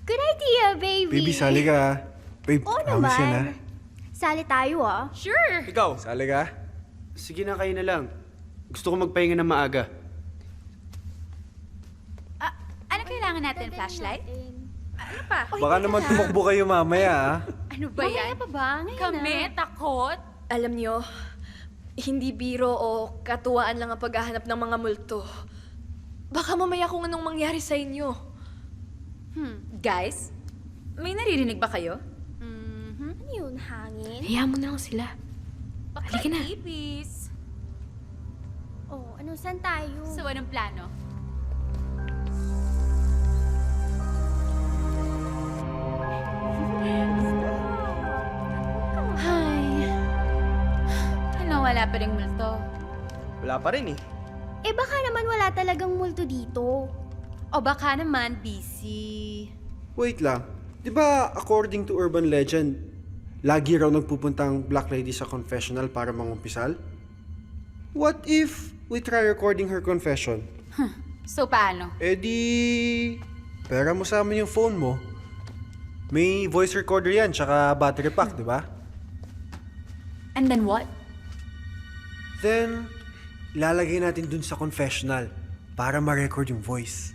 Good idea, baby! Baby, sali ka. Babe, Oo promise yan ha. naman. Sali tayo, ah. Sure. Ikaw. Sali ka? Sige na, kayo na lang. Gusto ko magpahinga ng maaga. Ano kailangan natin? Flashlight? Ano pa? Baka naman tumakbo kayo mamaya ha. Ano ba yan? Pa ba? Ngayon Kami? Takot? Alam niyo, hindi biro o katuwaan lang ang paghahanap ng mga multo. Baka mamaya kung anong mangyari sa inyo. Guys, may naririnig ba kayo? Ano yun, hangin? Hayaan mo na lang sila. Halika na. Babies. Oh, ano, saan tayo? So, anong plano? Hi. Ano, wala pa rin multo. Wala pa rin eh. Eh, baka naman wala talagang multo dito. O baka naman busy. Wait lang. Di ba according to urban legend, lagi raw nagpupuntang Black Lady sa confessional para mangumpisal? What if we try recording her confession? So, paano? Eh di... pera mo sa amin yung phone mo. May voice recorder yan, tsaka battery pack, di ba? And then what? Then, ilalagay natin dun sa confessional para ma-record yung voice.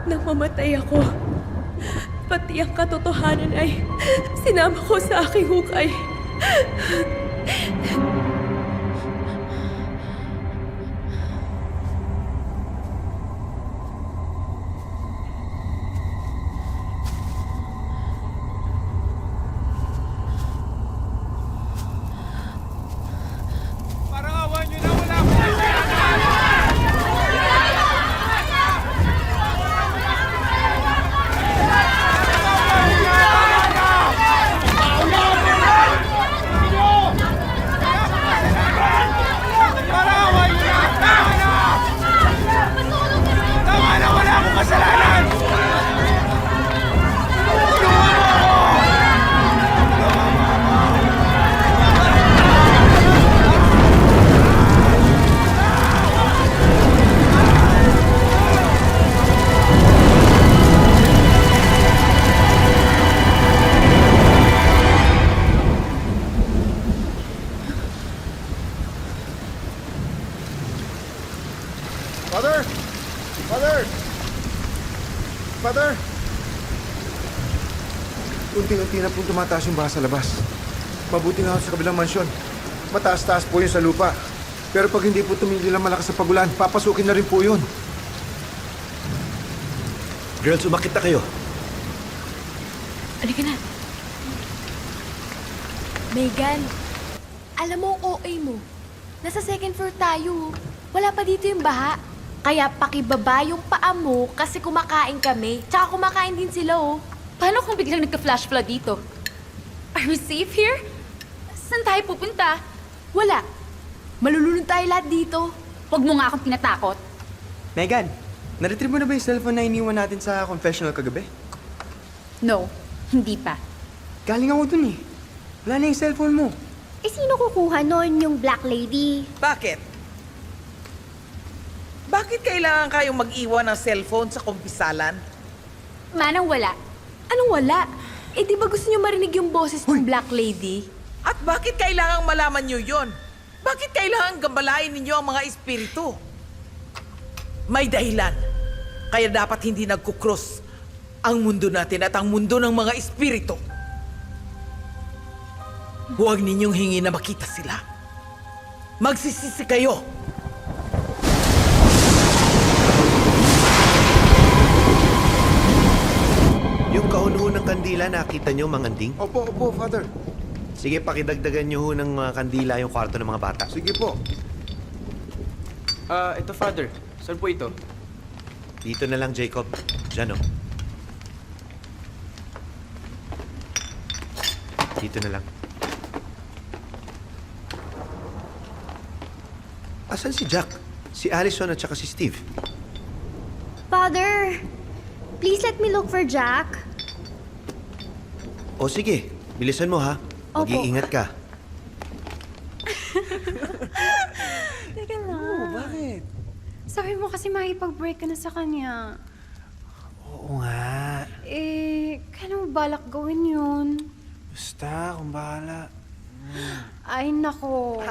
Nang mamatay ako, pati ang katotohanan ay sinama ko sa aking hukay. Father! Father! Father! Unti-unti na pong tumataas yung baha sa labas. Mabuti nga ako sa kabilang mansyon. Mataas-taas po yun sa lupa. Pero pag hindi po tumigil ang malakas sa pagulan, papasukin na rin po yun. Girls, umakit na kayo. Halika na. Megan, alam mo ang OA mo. Nasa second floor tayo. Wala pa dito yung baha. Kaya pakibaba yung paa mo kasi kumakain kami. Tsaka kumakain din sila, oh. Paano kung biglang nagka-flash flood dito? Are we safe here? Saan tayo pupunta? Wala. Malulunod tayo lahat dito. Huwag mo nga akong tinatakot. Megan, na-retrieve mo na ba yung cellphone na iniwan natin sa confessional kagabi? No, hindi pa. Galing ako dun eh. Wala na yung cellphone mo. Eh, sino kukuha nun yung Black Lady? Bakit? Bakit kailangan kayong mag-iwan ng cellphone sa kumpisalan? Manang wala. Anong wala? Eh, di ba gusto niyo marinig yung boses ng Black Lady? At bakit kailangang malaman nyo yon? Bakit kailangan gambalain ninyo ang mga espiritu? May dahilan. Kaya dapat hindi nagkukross ang mundo natin at ang mundo ng mga espiritu. Huwag ninyong hingi na makita sila. Magsisisi kayo. Yung kahunhun ng kandila, nakita nyo, Mang-anding? Opo, Father. Sige, pakidagdagan nyo ho ng mga kandila yung kwarto ng mga bata. Sige po. Ito, Father. Saan po ito? Dito na lang, Jacob. Diyan, oh. Dito na lang. Asan si Jack? Si Allison at saka si Steve? Father, please let me look for Jack. O sige, bilisan mo ha. Opo. Mag-iingat ka. Teka lang. Bakit? Sabi mo kasi makipag-break ka na sa kanya. Oo nga. Eh, kailan mo balak gawin yun? Basta, kung bahala. Ay, nako.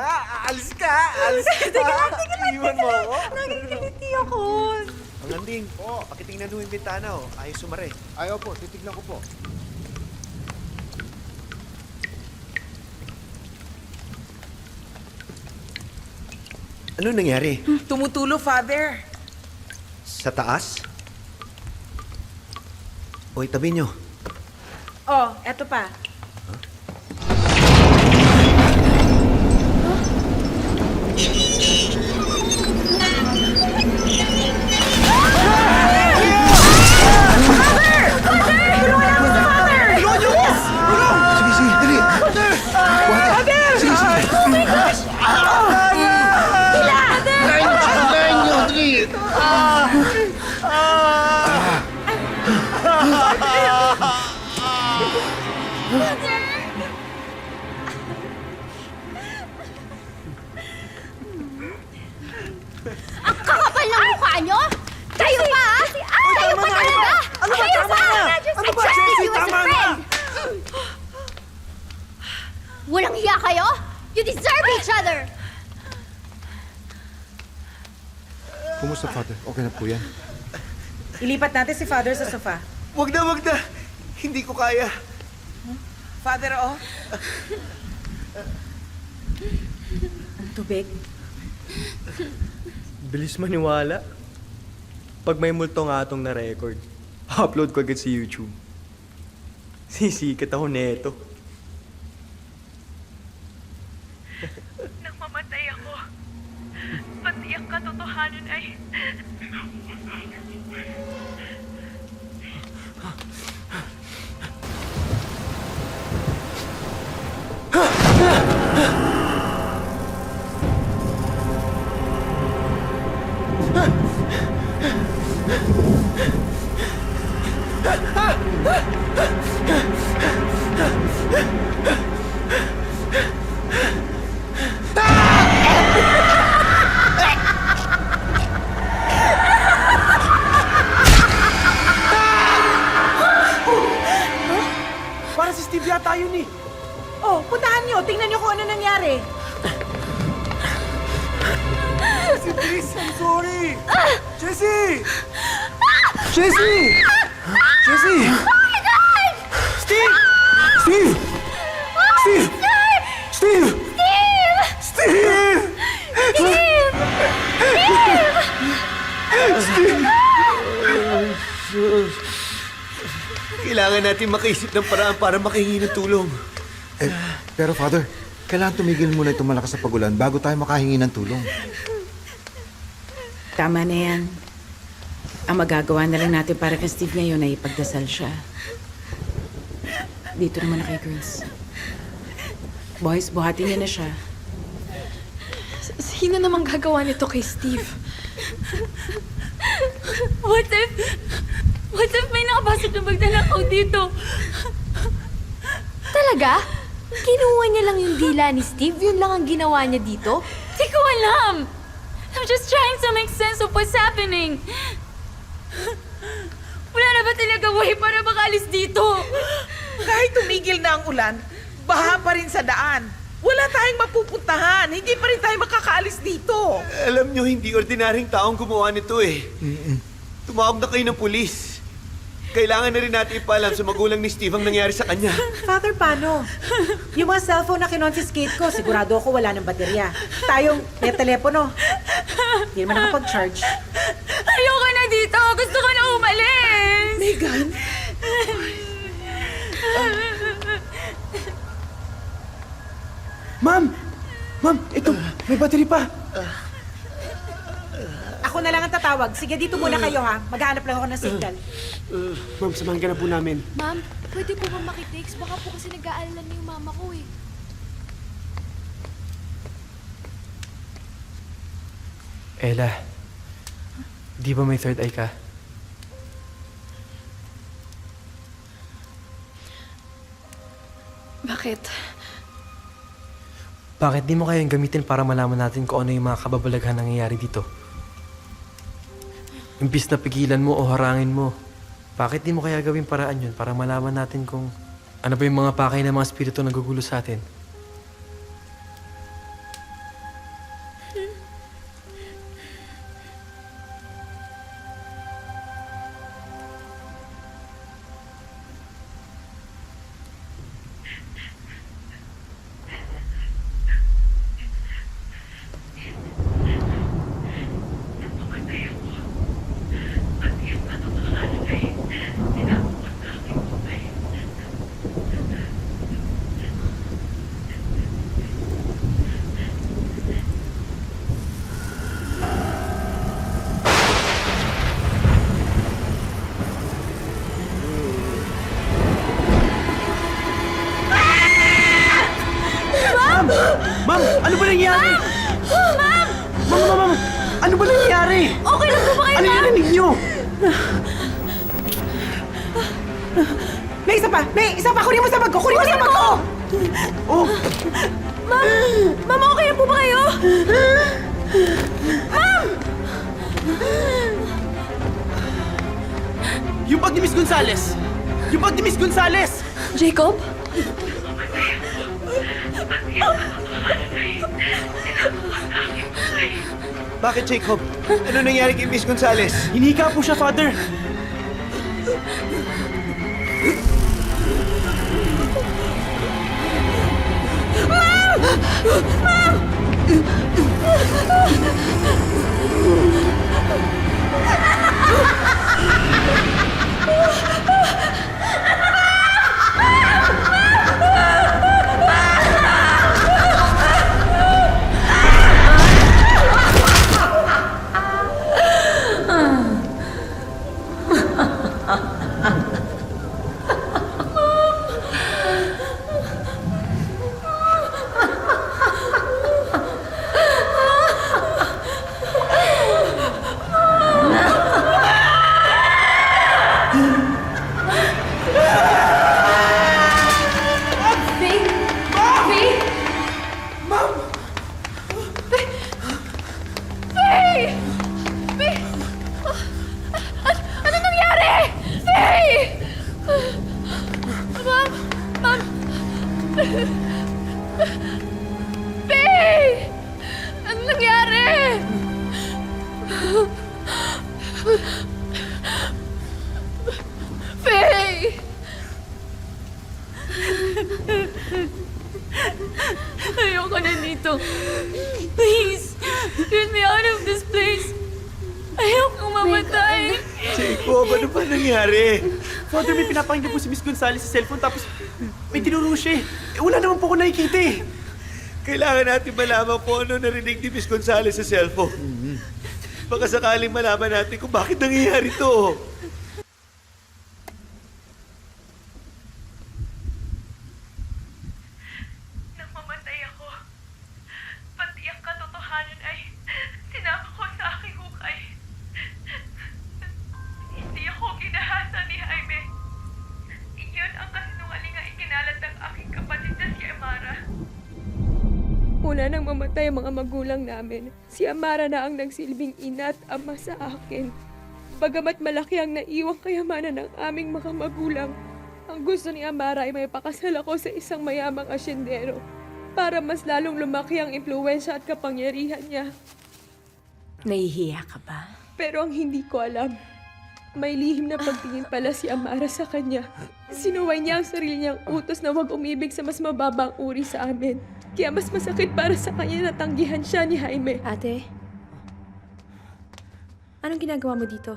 Alis ka! Alis ka! Iwan mo ako? Nagigiliti ako. Mang-anding, pakitingnan mo yung bintana, oh. Ayos sumare. Ayaw po, titignan ko po. Ano nangyari? Tumutulo, Father. Sa taas? O itabi nyo. Oh, eto pa. Sige, sige, dali. Sige, sige. Ang kakapal ng mukha nyo! Kayo pa, ha? Kayo pa talaga! Ano ba? Kayo Tama pa! na! Ano ba, I trusted Jessie? you as a Tama na! friend! Walang hiya kayo? You deserve each other! Kumusta, Father? Okay na po yan? Ilipat natin si Father sa sofa. Wag na, wag na. Hindi ko kaya. Father, oh. Tubig. Bilis maniwala. Pag may multo nga atong na-record, upload ko agad sa YouTube. Sisikat ako neto. Nang mamatay ako, pati ang katotohanan ay... Para si Steve yata yun eh. Oh, puntahan niyo. Tingnan niyo kung ano nangyari. Jessie, please! I'm sorry! Jessie! Jessie! Jessie! Oh my God! Steve! Steve! Steve! Steve! Steve! Steve! Steve! Kailangan natin makaisip ng paraan para makahingi ng tulong. Pero Father, kailangan tumigil muna itong malakas na pagulan bago tayo makahingi ng tulong. Tama na yan. Ang magagawa na lang natin para kay Steve ngayon ay ipagdasal siya. Dito naman na kay Grace. Boys, buhatin niyo na siya. Sino namang gagawa nito kay Steve? What if may nakapasok na magdanakaw dito? Talaga? Kinuha niya lang yung dila ni Steve? Yun lang ang ginawa niya dito? Di ko alam. I'm just trying to make sense of what's happening. Wala na ba talaga way para makalis dito? Kahit tumigil na ang ulan, baha pa rin sa daan. Wala tayong mapupuntahan. Hindi pa rin tayo makakaalis dito. Alam nyo, hindi ordinaryong taong gumawa nito eh. Tumawag na kayo ng pulis. Kailangan na rin natin ipaalam sa magulang ni Steve ang nangyari sa kanya. Father, paano? Yung mga cellphone na kinonfiscate ko, sigurado ako wala ng baterya. Tayong may telepono. Hindi naman nakapag-charge. Ayoko na dito. Gusto ko na umalis. Megan? Ma'am! Ma'am, ito, may battery pa. Ako na lang ang tatawag. Sige, dito muna kayo ha. Maghanap lang ako ng signal. Ma'am, samahan ka na po namin. Ma'am, pwede po ba makitext? Baka po kasi nag-aalala na yung mama ko eh. Ella, di ba may third eye ka? Bakit? Bakit di mo kayang gamitin para malaman natin kung ano yung mga kababalaghan nangyayari dito? Imbis na pigilan mo o harangin mo, bakit di mo kaya gawin paraan yun para malaman natin kung ano ba yung mga pakay ng mga espiritu na gugulo sa atin? Ma'am! Ano ba nangyari? Ma'am! Ma'am! Ano ba nangyari? Okay lang po ba kayo, Ano ma'am? yung narinig niyo? May isa pa! May isa pa! Kunin mo sa bag ko! Kunin mo sa bag ko! Oh! Ma'am! Ma'am, okay na po ba kayo? Ma'am! Yung bag ni Miss Gonzales! Yung bag ni Miss Gonzales! Jacob? Bakit, Jacob? Ano nangyari kay Miss Gonzales? Hinika po siya, Father! Ano nangyari? Faye! Ma'am! Ma'am! Faye! Ano nangyari? Faye! Ayoko na dito. Please, get me out of this place. Ayoko mamatay. Jacob, ano ba nangyari? Father, may pinapakinggan po si Miss Gonzales sa cellphone tapos may tinuro siya eh. Wala naman po ako nakikita eh. Kailangan natin malaman po ano narinig ni Miss Gonzales sa cellphone. Baka sakaling malaman natin kung bakit nangyayari to. Nang mamatay ako, pati ang katotohanan ay sinama ko sa aking hukay. Hindi ako ginahasa ni Jaime. Iyon ang kasinungaling ang ikinalat ng aking kapatid na si Amara. Una nang mamatay ang mga magulang namin, si Amara na ang nagsilbing ina at ama sa akin. Bagamat malaki ang naiwang kayamanan ng aming mga magulang, ang gusto ni Amara ay may pakasal ako sa isang mayamang asyendero para mas lalong lumaki ang impluwensya at kapangyarihan niya. Nahihiya ka ba? Pero ang hindi ko alam, may lihim na pagtingin pala si Amara sa kanya. Sinuway niya ang sarili niyang utos na huwag umibig sa mas mababang uri sa amin. Kaya mas masakit para sa kanya na tanggihan siya ni Jaime. Ate, anong ginagawa mo dito?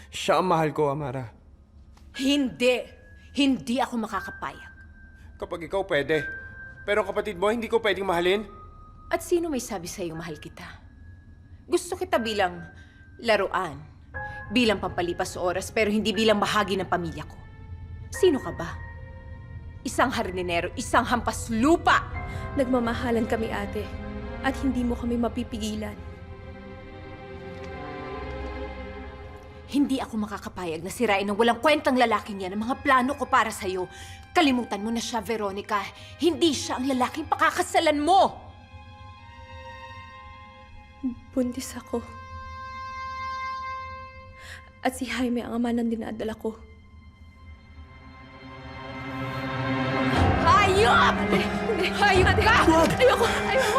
Siya ang mahal ko, Amara. Hindi! Hindi ako makakapayag. Kapag ikaw pwede. Pero kapatid mo, hindi ko pwedeng mahalin. At sino may sabi sa'yo mahal kita? Gusto kita bilang laruan, bilang pampalipas oras, pero hindi bilang bahagi ng pamilya ko. Sino ka ba? Isang hardinero, isang hampas lupa! Nagmamahalan kami, ate. At hindi mo kami mapipigilan. Hindi ako makakapayag na sirain ng walang kwentang lalaking yan ang mga plano ko para sa'yo. Kalimutan mo na siya, Veronica. Hindi siya ang lalaking pakakasalan mo! Buntis ako. At si Jaime ang ama ng dinadala ko. Hayop! Hayop ka! Ayoko!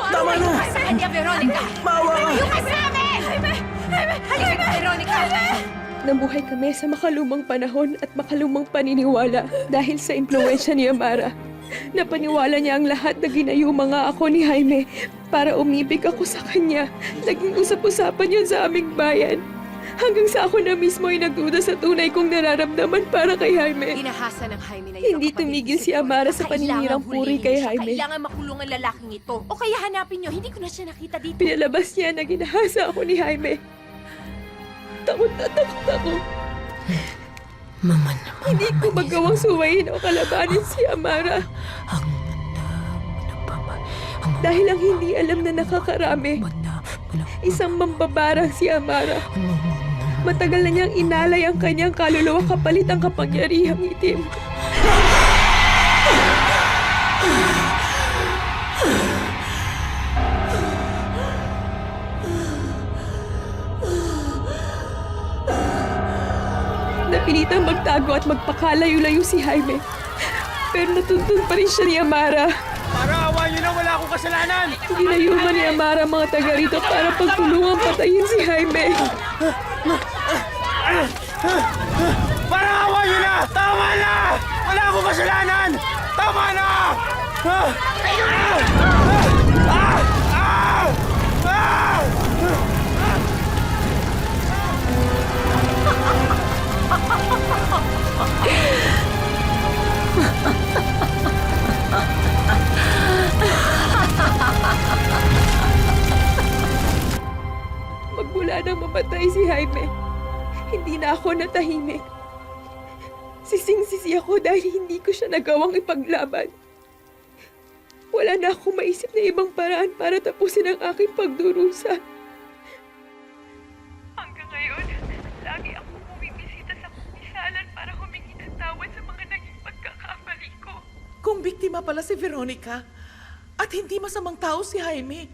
Tama na! Saan niya, Veronica? Maawa ka! Ayoko sa amin! Halika, Veronica! Nabuhay kami sa makalumang panahon at makalumang paniniwala dahil sa impluwensya ni Amara. Napaniwala niya ang lahat na ginayuma nga ako ni Jaime para umibig ako sa kanya. Naging usap-usapan yun sa aming bayan. Hanggang sa ako na mismo ay nagduda sa tunay kong nararamdaman para kay Jaime. Dinahasa ng Jaime na Hindi tumigil si Amara sa paninirang puri kay Jaime. Kailangan makulong ang lalaking ito. O kaya hanapin niyo, hindi ko na siya nakita dito. Pinalabas niya na ginahasa ako ni Jaime. Takot na takot ako. Mama naman. Hindi ko magawang suwayin o kalabanin si Amara. Dahil ang hindi alam na nakakarami, isang mambabarang si Amara. Matagal na niyang inalay ang kanyang kaluluwa kapalit ang kapangyarihang itim. Napilitang magtago at magpakalayo-layo si Jaime. Pero natuntun pa rin siya ni Amara. Para awa niyo na wala akong kasalanan! Ginayuman ni Amara mga taga rito para pagtulungan patayin si Jaime. Parang awa niyo na! Tama na! Wala akong kasalanan! Tama na! Magmula nang mamatay si Jaime, hindi na ako natahimik. Sising-sisi ako dahil hindi ko siya nagawang ipaglaban. Wala na akong maisip na ibang paraan para tapusin ang aking pagdurusa. Hanggang ngayon, lagi akong bumibisita sa komisalan para humingi ng tawad sa mga naging pagkakamali ko. Kung biktima pala si Veronica at hindi masamang tao si Jaime,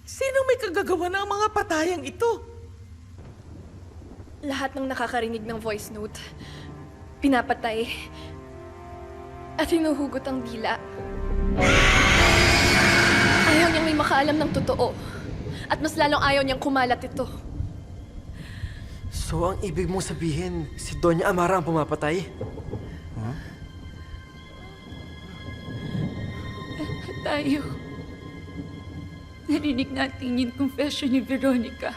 sino may kagagawa ng mga patayang ito? Lahat ng nakakarinig ng voice note, pinapatay at hinuhugot ang dila. Ayaw niyang may makaalam ng totoo at mas lalong ayaw niyang kumalat ito. So, ang ibig mong sabihin, si Doña Amara ang pumapatay? Tayo. Narinig natin yung confession ni Veronica.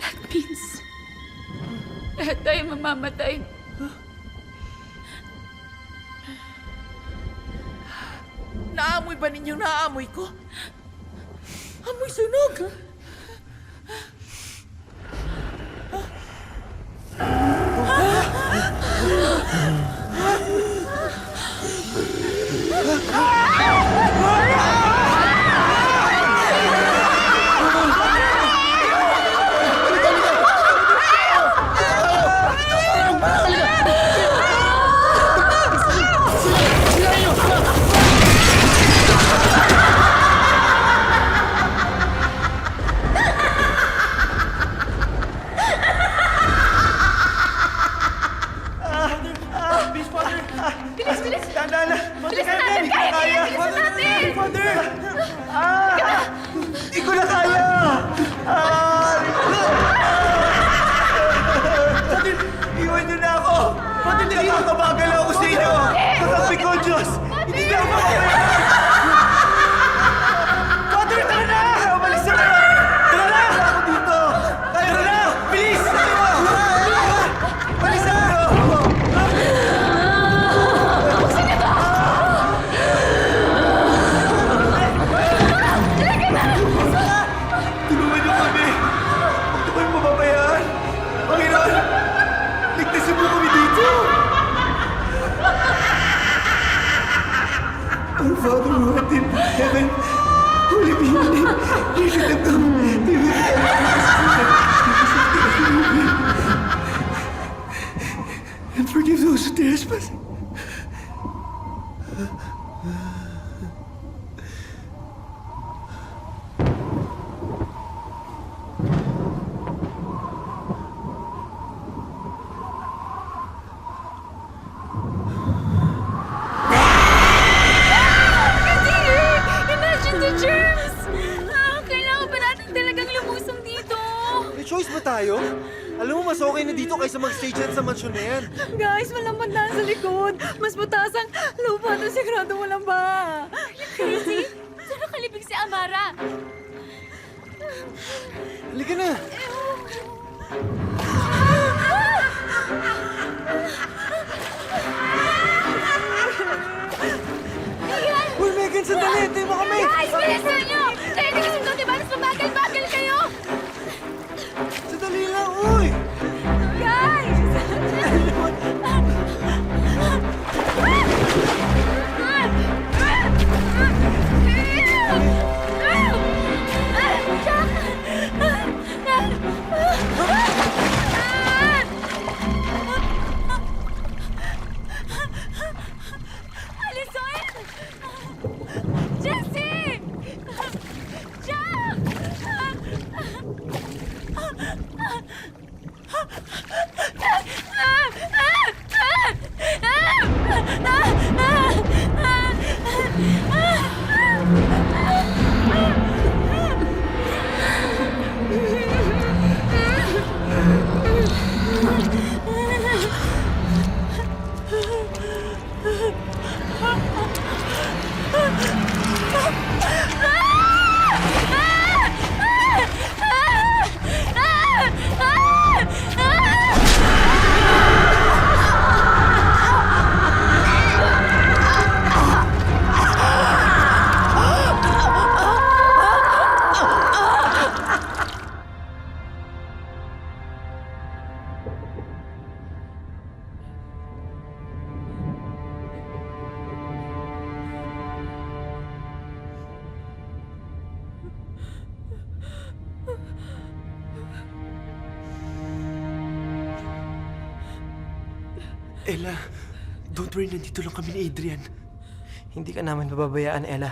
That means, lahat tayo mamamatay. Naamoy ba ninyong naamoy ko? Amoy sunog! And forgive those who trespass. Imagine the germs! Kailangan ba natin talagang lumusong dito? May choice ba tayo? Alam mo, mas okay na dito kaysa mag-stage yan sa mansyon na yan. Guys, walang banda sa likod. Mas mataas ang lupa na sigurado walang ba. Crazy? Saan nakalibig si Amara? Halika na! Uy, Megan, sandali! Hintayin mo kami! Guys, bilisan nyo! Kayo di kasi doon, diba? Mas mabagal-bagal kayo! Sandali lang, uy! Guys! Alison! Jessie! Jack! Ella, don't worry, nandito lang kami ni Adrian. Hindi ka namin pababayaan, Ella.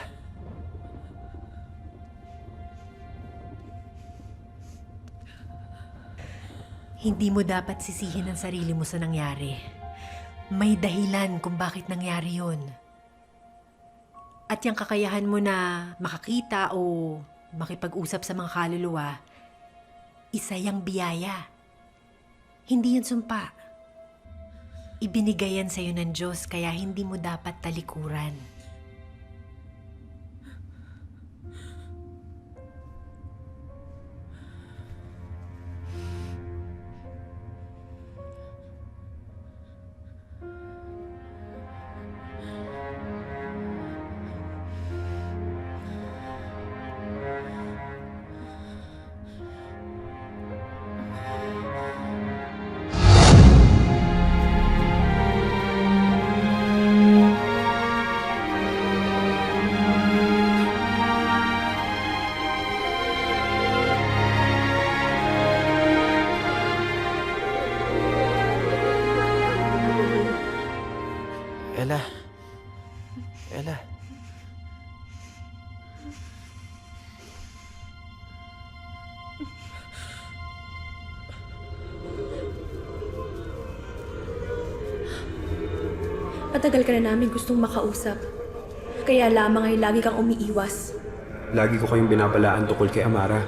Hindi mo dapat sisihin ang sarili mo sa nangyari. May dahilan kung bakit nangyari yun. At yung kakayahan mo na makakita o makipag-usap sa mga kaluluwa, isa yang biyaya. Hindi yun sumpa. Ibinigay yan sa'yo ng Diyos, kaya hindi mo dapat talikuran. Ella. Ella. Matagal ka na namin gustong makausap. Kaya lamang ay lagi kang umiiwas. Lagi ko kayong binabalaan tungkol kay Amara.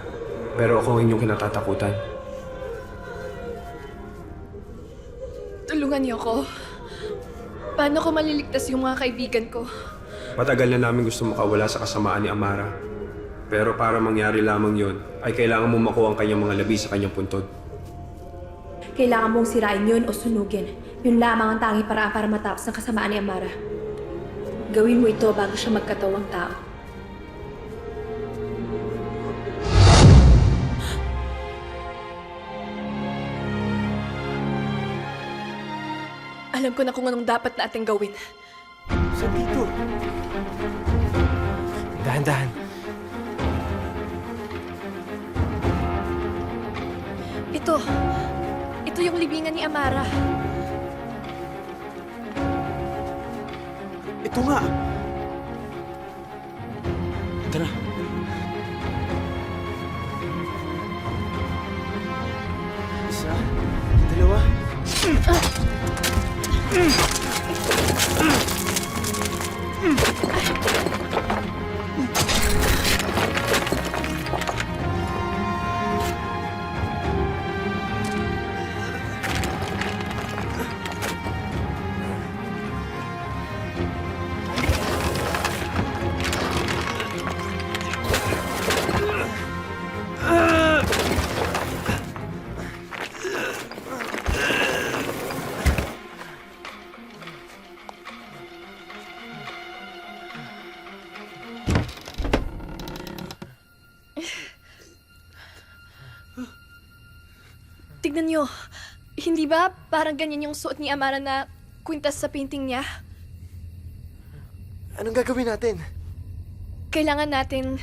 Pero ako ang inyong kinatatakutan. Tulungan niyo ako. Paano ko maliligtas yung mga kaibigan ko? Matagal na namin gusto makawala sa kasamaan ni Amara. Pero para mangyari lamang yon, ay kailangan mo makuha ang kanyang mga labi sa kanyang puntod. Kailangan mong sirain yun o sunugin. Yun lamang ang tanging paraan para matapos ang kasamaan ni Amara. Gawin mo ito bago siya magkatawang tao. Alam ko na kung anong dapat nating gawin. Saan dito? Dahan-dahan. Ito yung libingan ni Amara. Ito nga! Tara. Isa, dalawa. Tignan niyo. Hindi ba parang ganyan yung suot ni Amara na kwintas sa painting niya? Anong gagawin natin? Kailangan natin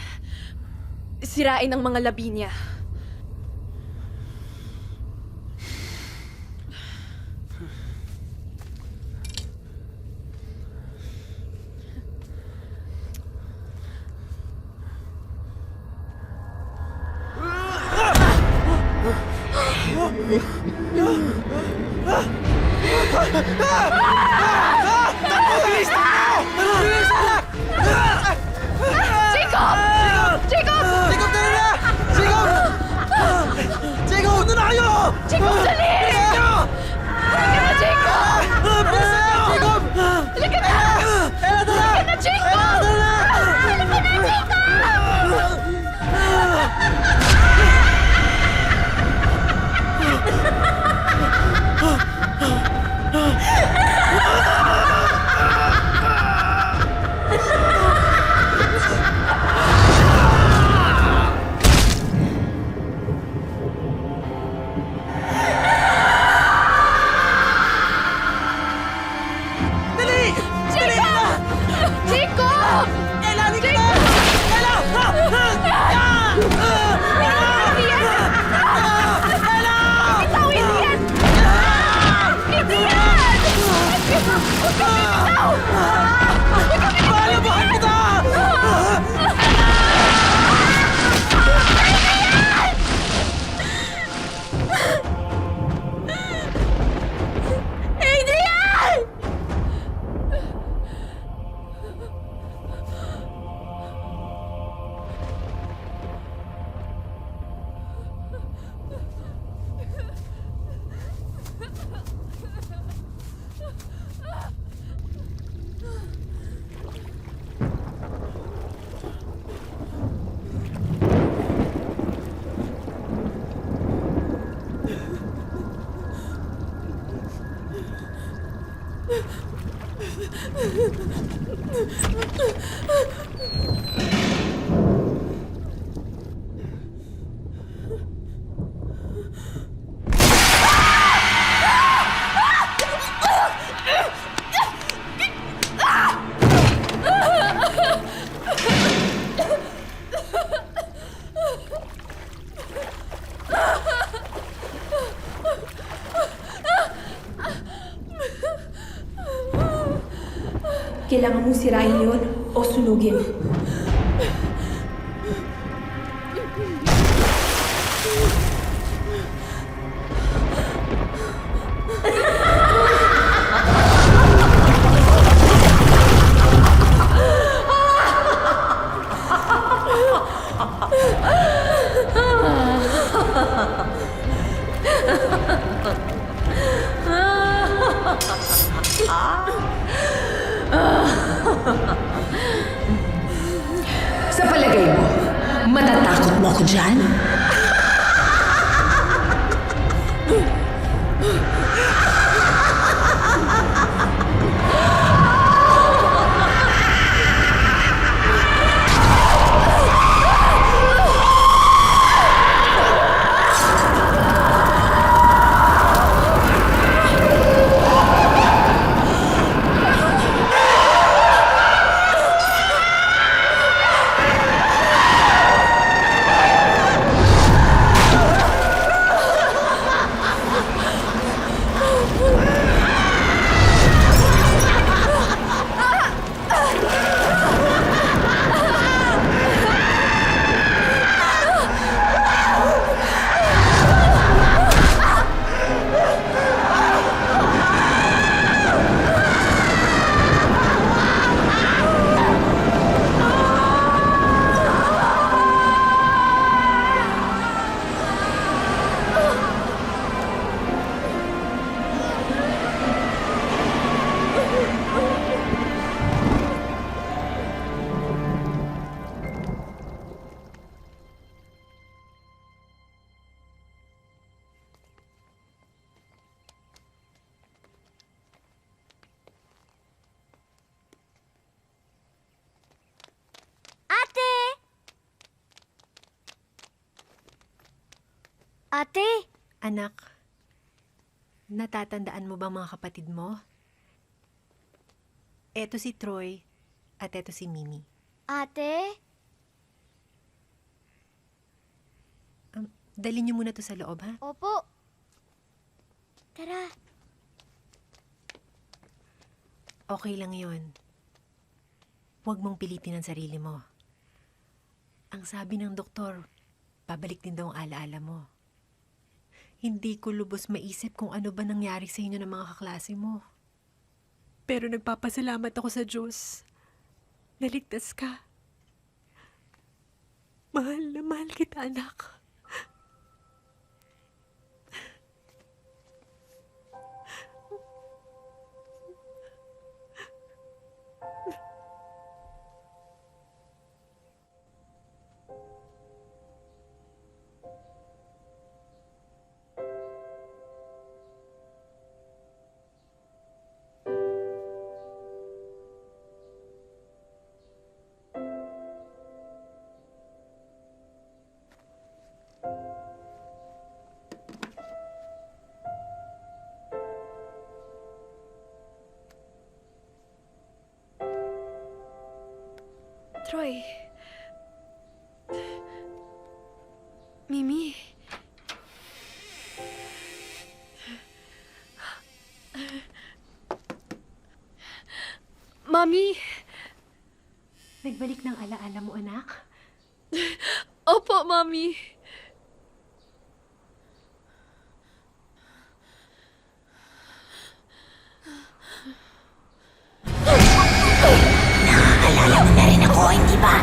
sirain ang mga labi niya. Jacob! Jacob! Jacob, tara na! Jacob! Jacob, doon na kayo! Jacob, dali! Halika na, Jacob! Bilisan niyo! Jacob! Halika na! Ella, tara! Halika na, Jacob! Halika na, Jacob! Jacob! Ella, halika na! Ella! Kailangan mong sirain yun o sunugin. Sa palagay mo, matatakot mo ako dyan? Ate! Anak, natatandaan mo ba mga kapatid mo? Eto si Troy at eto si Mimi. Ate? Dali niyo muna to sa loob, ha? Opo. Tara. Okay lang yon. Huwag mong pilitin ang sarili mo. Ang sabi ng doktor, babalik din daw ang alaala mo. Hindi ko lubos maisip kung ano ba nangyari sa inyo ng mga kaklase mo. Pero nagpapasalamat ako sa Diyos. Naligtas ka. Mahal na mahal kita, anak. Troy. Mimi. Mami. Nagbalik ng alaala mo, anak? Opo, Mami. Naalala mo na rin ako, hindi ba?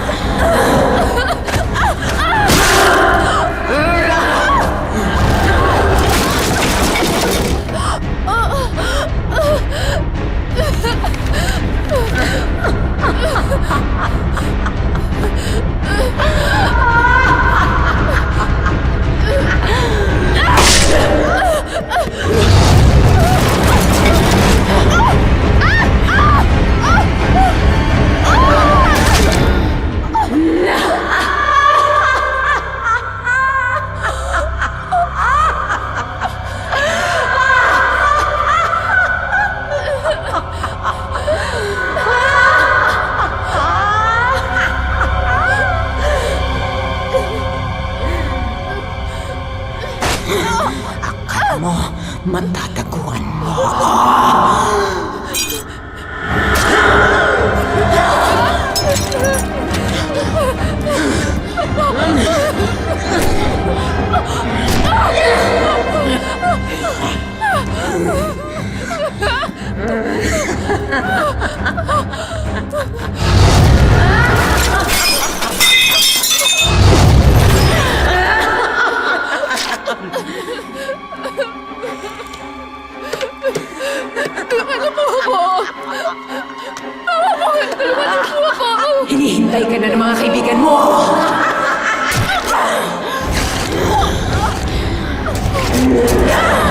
mo, matataguan mo ako. Hinihintay ka na ng mga kaibigan mo! Ah!